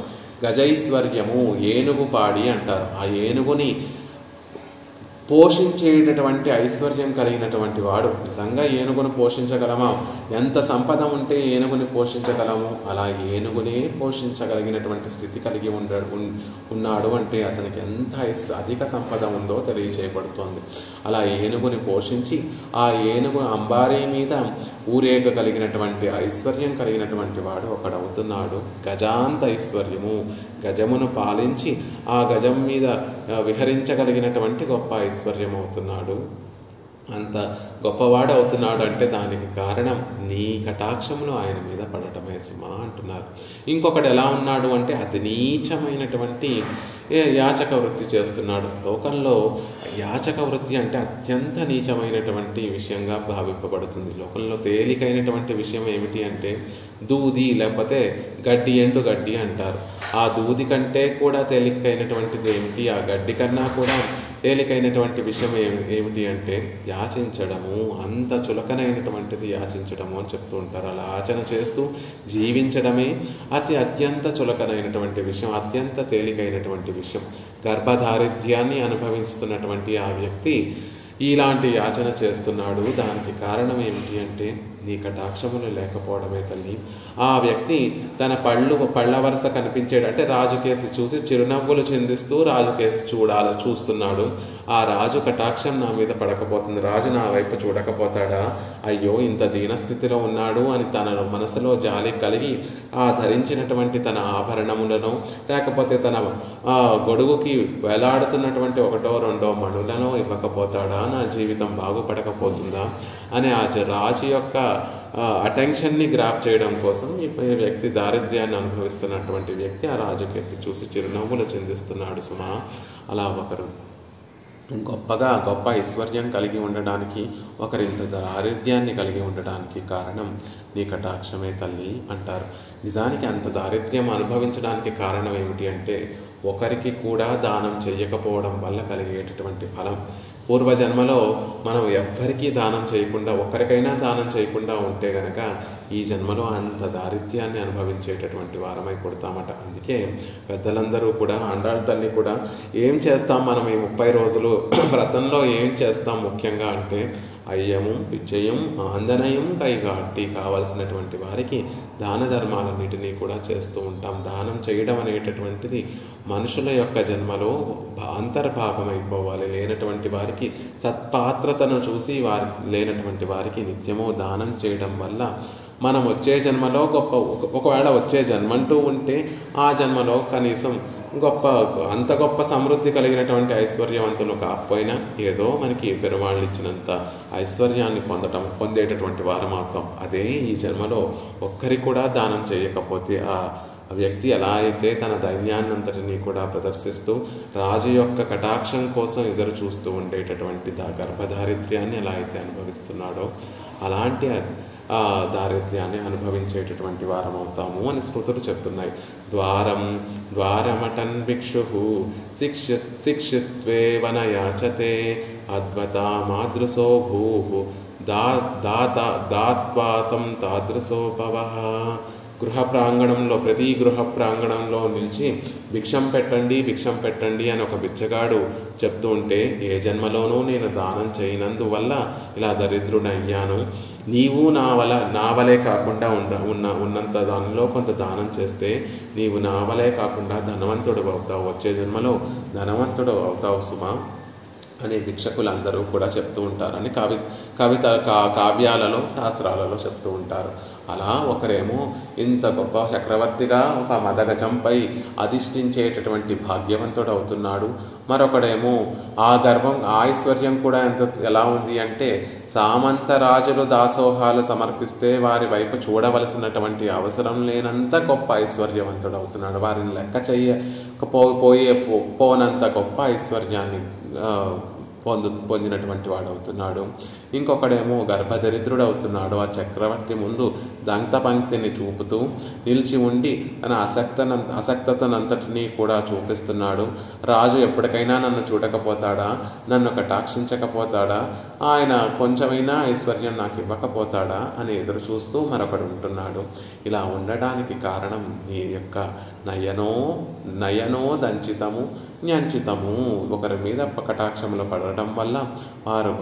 గజైశ్వర్యము ఏనుగు పాడి అంటారు. ఆ ఏనుగుని పోషించేటటువంటి ఐశ్వర్యం కలిగినటువంటి వాడు. నిజంగా ఏనుగును పోషించగలమా? ఎంత సంపద ఉంటే ఏనుగుని పోషించగలము? అలా ఏనుగునే పోషించగలిగినటువంటి స్థితి కలిగి ఉన్నాడు అంటే అతనికి ఎంత అధిక సంపద ఉందో తెలియజేయబడుతోంది. అలా ఏనుగుని పోషించి ఆ ఏనుగు అంబారీ మీద ఊరేగగలిగినటువంటి ఐశ్వర్యం కలిగినటువంటి వాడు ఒకడవుతున్నాడు. గజాంత ఐశ్వర్యము, గజమును పాలించి ఆ గజం మీద విహరించగలిగినటువంటి గొప్ప ఐశ్వర్యం అవుతున్నాడు. అంత గొప్పవాడు అవుతున్నాడు అంటే దానికి కారణం నీ కటాక్షములు ఆయన మీద పడటమే సుమా అంటున్నారు. ఇంకొకటి ఎలా ఉన్నాడు అంటే అతి నీచమైనటువంటి యాచక వృత్తి చేస్తున్నాడు. లోకంలో యాచక వృత్తి అంటే అత్యంత నీచమైనటువంటి విషయంగా భావింపబడుతుంది. లోకంలో తేలికైనటువంటి విషయం ఏమిటి అంటే దూది, లేకపోతే గడ్డి, ఎండు గడ్డి అంటారు. ఆ దూది కంటే కూడా తేలికైనటువంటిది ఏమిటి, ఆ గడ్డి కన్నా కూడా తేలికైనటువంటి విషయం ఏమిటి అంటే యాచించడము. అంత చులకనైనటువంటిది యాచించడము అని చెప్తూ ఉంటారు. అలా యాచన చేస్తూ జీవించడమే అత్యంత చులకనైనటువంటి విషయం, అత్యంత తేలికైనటువంటి విషయం. గర్భదారిద్ర్యాన్ని అనుభవిస్తున్నటువంటి ఆ వ్యక్తి ఇలాంటి యాచన చేస్తున్నాడు. దానికి కారణం ఏమిటి అంటే నీ కటాక్షములు లేకపోవడమే తల్లి. ఆ వ్యక్తి తన పళ్ళ వరుస కనిపించేడు అంటే రాజుకేసి చూసి చిరునవ్వులు చిందిస్తూ రాజుకేసి చూస్తున్నాడు. ఆ రాజు కటాక్షం నా మీద పడకపోతుంది, రాజు నా వైపు చూడకపోతాడా, అయ్యో ఇంత దీనస్థితిలో ఉన్నాడు అని తన మనసులో జాలి కలిగి ఆ ధరించినటువంటి తన ఆభరణములను, లేకపోతే తన గొడుగుకి వేలాడుతున్నటువంటి 1-2 మణులను ఇవ్వకపోతాడా, నా జీవితం బాగుపడకపోతుందా అని ఆ రాజు యొక్క అటెన్షన్ని గ్రాప్ చేయడం కోసం ఈ వ్యక్తి, దారిద్ర్యాన్ని అనుభవిస్తున్నటువంటి వ్యక్తి ఆ రాజుకేసి చూసి చిరునవ్వులు చిందిస్తున్నాడు సుమా. అలా ఒకరు గొప్ప ఐశ్వర్యం కలిగి ఉండడానికి, ఒకరింత దారిద్ర్యాన్ని కలిగి ఉండడానికి కారణం నీ కటాక్షమే తల్లి అంటారు. నిజానికి అంత దారిద్ర్యం అనుభవించడానికి కారణం ఏమిటి అంటే ఒకరికి కూడా దానం చెయ్యకపోవడం వల్ల కలిగేటటువంటి ఫలం. పూర్వజన్మలో మనం ఎవ్వరికీ దానం చేయకుండా, ఒక్కరికైనా దానం చేయకుండా ఉంటే గనక ఈ జన్మలో అంత దారిద్ర్యాన్ని అనుభవించేటటువంటి వారమై పుడతామట. అందుకే పెద్దలందరూ కూడా, ఆండాళ్ళ తల్లి కూడా ఏం చేస్తాం మనం ఈ 30 రోజులు వ్రతంలో ఏం చేస్తాం ముఖ్యంగా అంటే అయ్యము, పిచ్చయం, ఆందనయం, కైగాటి కావలసినటువంటి వారికి దాన ధర్మాలన్నిటినీ కూడా చేస్తూ ఉంటాం. దానం చేయడం అనేటటువంటిది మనుషుల యొక్క జన్మలో అంతర్భాగమైపోవాలి. లేనటువంటి వారికి సత్పాత్రతను చూసి లేనటువంటి వారికి నిత్యము దానం చేయడం వల్ల మనం వచ్చే జన్మలో ఒకవేళ వచ్చే జన్మంటూ ఉంటే ఆ జన్మలో కనీసం అంత గొప్ప సమృద్ధి కలిగినటువంటి ఐశ్వర్యవంతులు కాకపోయినా ఏదో మనకి పెరుమాళ్ళు ఇచ్చినంత ఐశ్వర్యాన్ని పొందేటటువంటి వారం అవుతాం. అదే ఈ జన్మలో ఒక్కరికి కూడా దానం చేయకపోతే ఆ వ్యక్తి ఎలా అయితే తన దైన్యాన్నంతటినీ కూడా ప్రదర్శిస్తూ రాజు యొక్క కటాక్షం కోసం ఎదురు చూస్తూ ఉండేటటువంటి గర్భదారిద్ర్యాన్ని ఎలా అయితే అనుభవిస్తున్నాడో అలాంటి దారిద్ర్యాన్ని అనుభవించేటటువంటి వారం అవుతాము అని స్మృతులు చెప్తున్నాయి. ద్వారమటన్ భిక్షు శిక్షిత్వే వనయాచతే అద్వతా మాదృశో భూ దాత్వాతం తాదృశోపవః. గృహ ప్రాంగణంలో, ప్రతి గృహ ప్రాంగణంలో నిలిచి భిక్షం పెట్టండి అని ఒక బిచ్చగాడు చెప్తూ ఉంటే ఏ జన్మలోనూ నేను దానం చేయనందువల్ల ఇలా దరిద్రుడయ్యాను, నీవు నా వలే కాకుండా ఉన్నంత దానిలో కొంత దానం చేస్తే నీవు నా వలే కాకుండా ధనవంతుడు అవుతావు, వచ్చే జన్మలో ధనవంతుడు అవుతావు సుమా అని భిక్షకులందరూ కూడా చెప్తూ ఉంటారని కావ్యాలలో, శాస్త్రాలలో చెప్తూ ఉంటారు. అలా ఒకరేమో ఇంత గొప్ప చక్రవర్తిగా ఒక మదగజంపై అధిష్ఠించేటటువంటి భాగ్యవంతుడు అవుతున్నాడు. మరొకడేమో ఆ ఐశ్వర్యం కూడా ఎలా ఉంది అంటే సామంతరాజులు దాసోహాలు సమర్పిస్తే వారి వైపు చూడవలసినటువంటి అవసరం లేనంత గొప్ప ఐశ్వర్యవంతుడు అవుతున్నాడు. వారిని లెక్క పోనంత గొప్ప ఐశ్వర్యాన్ని పొందినటువంటి వాడు అవుతున్నాడు. ఇంకొకడేమో గర్భదరిద్రుడు అవుతున్నాడు. ఆ చక్రవర్తి ముందు దంత పంక్తిని చూపుతూ నిలిచి ఉండి తన అసక్తతనంతటినీ కూడా చూపిస్తున్నాడు. రాజు ఎప్పటికైనా నన్ను చూడకపోతాడా, నన్ను కటాక్షించకపోతాడా, ఆయన కొంచెమైనా ఐశ్వర్యం నాకు ఇవ్వకపోతాడా అని ఎదురు చూస్తూ మరొకడు ఉంటున్నాడు. ఇలా ఉండడానికి కారణం నీ యొక్క నయనో దంచితము న్యంచితము. ఒకరి మీద కటాక్షములు పడడం వల్ల వారు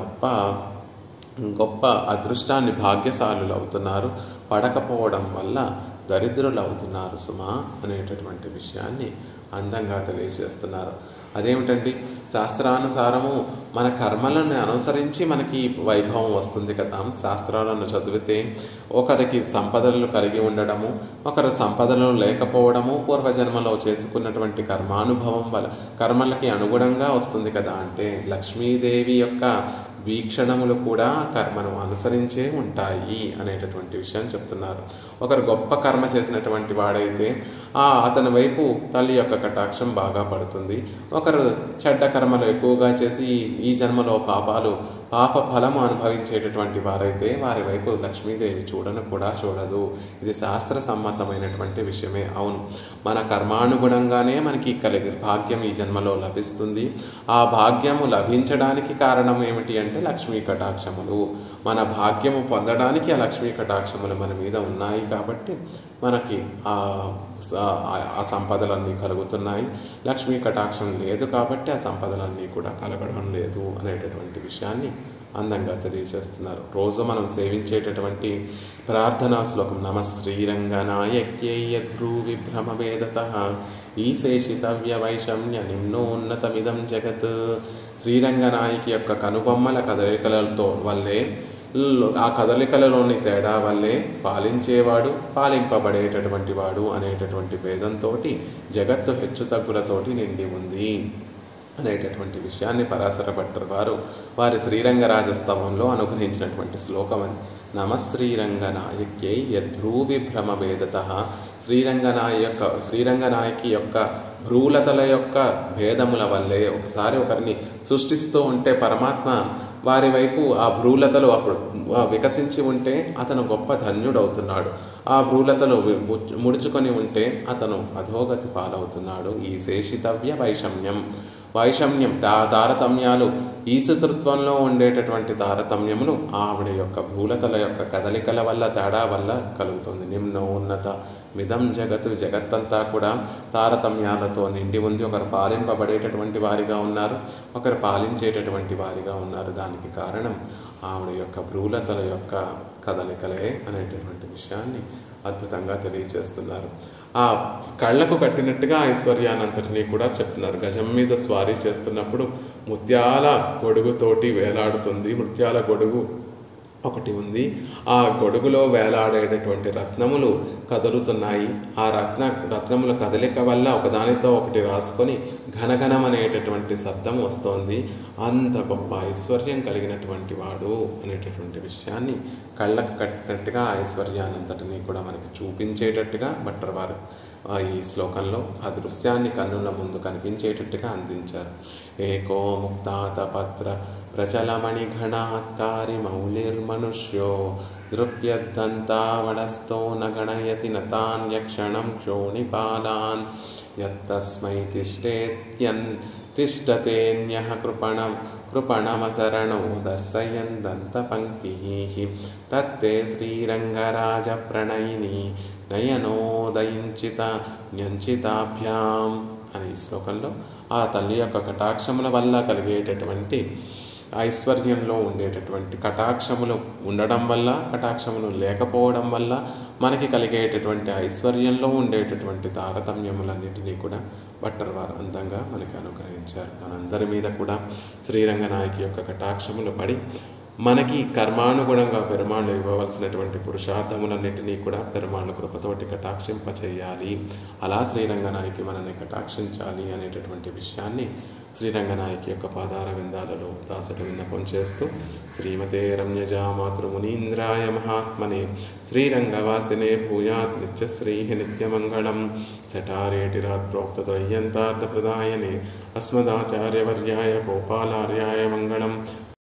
గొప్ప అదృష్టాన్ని భాగ్యశాలులు అవుతున్నారు, పడకపోవడం వల్ల దరిద్రులు అవుతున్నారు సుమా అనేటటువంటి విషయాన్ని అందంగా తెలియజేస్తున్నారు. అదేమిటండి, శాస్త్రానుసారము మన కర్మలను అనుసరించి మనకి వైభవం వస్తుంది కదా. శాస్త్రాలను చదివితే ఒకరికి సంపదలు కలిగి ఉండడము, ఒకరు సంపదలు లేకపోవడము పూర్వజన్మలో చేసుకున్నటువంటి కర్మానుభవం వల్ల కర్మలకి అనుగుణంగా వస్తుంది కదా. అంటే లక్ష్మీదేవి యొక్క వీక్షణములు కూడా కర్మను అనుసరించే ఉంటాయి అనేటటువంటి విషయాన్ని చెప్తున్నారు. ఒకరు గొప్ప కర్మ చేసినటువంటి వాడైతే అతని వైపు తల్లి యొక్క కటాక్షం బాగా పడుతుంది. ఒకరు చెడ్డ కర్మలు ఎక్కువగా చేసి ఈ జన్మలో పాప ఫలము అనుభవించేటటువంటి వారైతే వారి వైపు లక్ష్మీదేవి చూడదు. ఇది శాస్త్ర సమ్మతమైనటువంటి విషయమే. అవును, మన కర్మానుగుణంగానే మనకి భాగ్యం ఈ జన్మలో లభిస్తుంది. ఆ భాగ్యము లభించడానికి కారణం ఏమిటి అంటే లక్ష్మీ కటాక్షములు. మన భాగ్యము పొందడానికి ఆ లక్ష్మీ కటాక్షములు మన మీద ఉన్నాయి కాబట్టి మనకి ఆ సంపదలన్నీ కలుగుతున్నాయి. లక్ష్మీ కటాక్షం లేదు కాబట్టి ఆ సంపదలన్నీ కూడా కలగడం లేదు అనేటటువంటి విషయాన్ని అందంగా తెలియజేస్తున్నారు. రోజు మనం సేవించేటటువంటి ప్రార్థనా శ్లోకం నమ శ్రీరంగనాయక్యై యద్భ్రూ విభ్రమవేదతః ఈశేషితవ్య వైషమ్య నిమ్నోన్నతమిదం జగత్. శ్రీరంగనాయకి యొక్క కనుబొమ్మల కదలికలతో వల్లే, ఆ కదలికలలోని తేడా వల్లే పాలించేవాడు, పాలింపబడేటటువంటి వాడు అనేటటువంటి భేదంతో జగత్తు హెచ్చుతగ్గులతోటి నిండి ఉంది అనేటటువంటి విషయాన్ని పరాశర భట్టర్ వారి శ్రీరంగరాజస్తవంలో అనుగ్రహించినటువంటి శ్లోకం అని. నమశ్రీరంగనాయక్యై యద్భ్రూ విభ్రమవేదతః. శ్రీరంగనాయకి యొక్క భ్రూలతల యొక్క భేదముల వల్లే ఒకసారి ఒకరిని సృష్టిస్తూ ఉంటే పరమాత్మ వారి వైపు ఆ భ్రూలతలు అప్పుడు వికసించి ఉంటే అతను గొప్ప ధన్యుడవుతున్నాడు. ఆ భ్రూలతలు ముడుచుకొని ఉంటే అతను అధోగతి పాలవుతున్నాడు. ఈ శేషితవ్య వైషమ్యం తారతమ్యాలు, ఈసుతృత్వంలో ఉండేటటువంటి తారతమ్యములు ఆవిడ యొక్క భూలతల యొక్క కదలికల వల్ల, తేడా వల్ల కలుగుతుంది. నిమ్నోన్నత మిదం జగత్తు. జగత్తంతా కూడా తారతమ్యాలతో నిండి ఉంది. ఒకరు పాలింపబడేటటువంటి వారిగా ఉన్నారు, ఒకరు పాలించేటటువంటి వారిగా ఉన్నారు. దానికి కారణం ఆవిడ యొక్క భ్రూలతల యొక్క కదలికలే అనేటటువంటి విషయాన్ని అద్భుతంగా తెలియజేస్తున్నారు. ఆ కళ్ళకు కట్టినట్టుగా ఐశ్వర్యానంతటినీ కూడా చెప్తున్నారు. గజం మీద స్వారీ చేస్తున్నప్పుడు ముత్యాల గొడుగుతోటి వేలాడుతుంది. ముత్యాల గొడుగు ఒకటి ఉంది. ఆ గొడుగులో వేలాడేటటువంటి రత్నములు కదులుతున్నాయి. ఆ రత్నముల కదలిక వల్ల ఒకదానితో ఒకటి రాసుకొని ఘనఘనం అనేటటువంటి శబ్దం వస్తోంది. అంత గొప్ప ఐశ్వర్యం కలిగినటువంటి వాడు అనేటటువంటి విషయాన్ని కళ్ళకు కట్టినట్టుగా ఐశ్వర్యానంతటినీ కూడా మనకి చూపించేటట్టుగా భట్టర్ వారు ఈ శ్లోకంలో ఆ దృశ్యాన్ని కన్నుల ముందు కనిపించేటట్టుగా అందించారు. ఏకో ముక్తాత పత్ర ప్రచలమణి ఘనాత్కారి మౌలిర్మనుష్యో దృప్యద్దంతావడస్థో నగణయతి నతాన్యక్షణం క్షోణిపాలాన్ యత్తస్మై తిష్టతేన్యః కృపణమసరణో దర్శయన్ దంతపంక్తిః తత్తే శ్రీరంగరాజ ప్రణయిని నయనోదయించితాభ్యాం అనే ఈ శ్లోకంలో ఆ తల్లి యొక్క కటాక్షముల వల్ల కలిగేటటువంటి ఐశ్వర్యంలో ఉండేటటువంటి కటాక్షములు ఉండడం వల్ల, కటాక్షములు లేకపోవడం వల్ల మనకి కలిగేటటువంటి ఐశ్వర్యంలో ఉండేటటువంటి తారతమ్యములన్నిటినీ కూడా భట్టర్ వారు అందంగా మనకి అనుగ్రహించారు. మనందరి మీద కూడా శ్రీరంగనాయకి యొక్క కటాక్షములు పడి మనకి కర్మానుగుణంగా పెరుమాళ్ళు ఇవ్వవలసినటువంటి పురుషార్థములన్నిటినీ కూడా పెరుమాళ్ళ కృపతోటి కటాక్షింపచేయాలి. అలా శ్రీరంగనాయకి మనల్ని కటాక్షించాలి అనేటటువంటి విషయాన్ని శ్రీరంగనాయకి యొక్క పాదార విందాలలో దాసట విన్నపం చేస్తూ శ్రీమతే రమ్యజా మాతృమునీంద్రాయ మహాత్మనే శ్రీరంగవాసినే భూయాత్ నిత్యశ్రీ నిత్యమంగళం సటారేటిరాత్ ప్రోక్తత్రయ్యంతార్థప్రదాయనే అస్మదాచార్యవర్యాయ గోపాలార్యాయ మంగళం.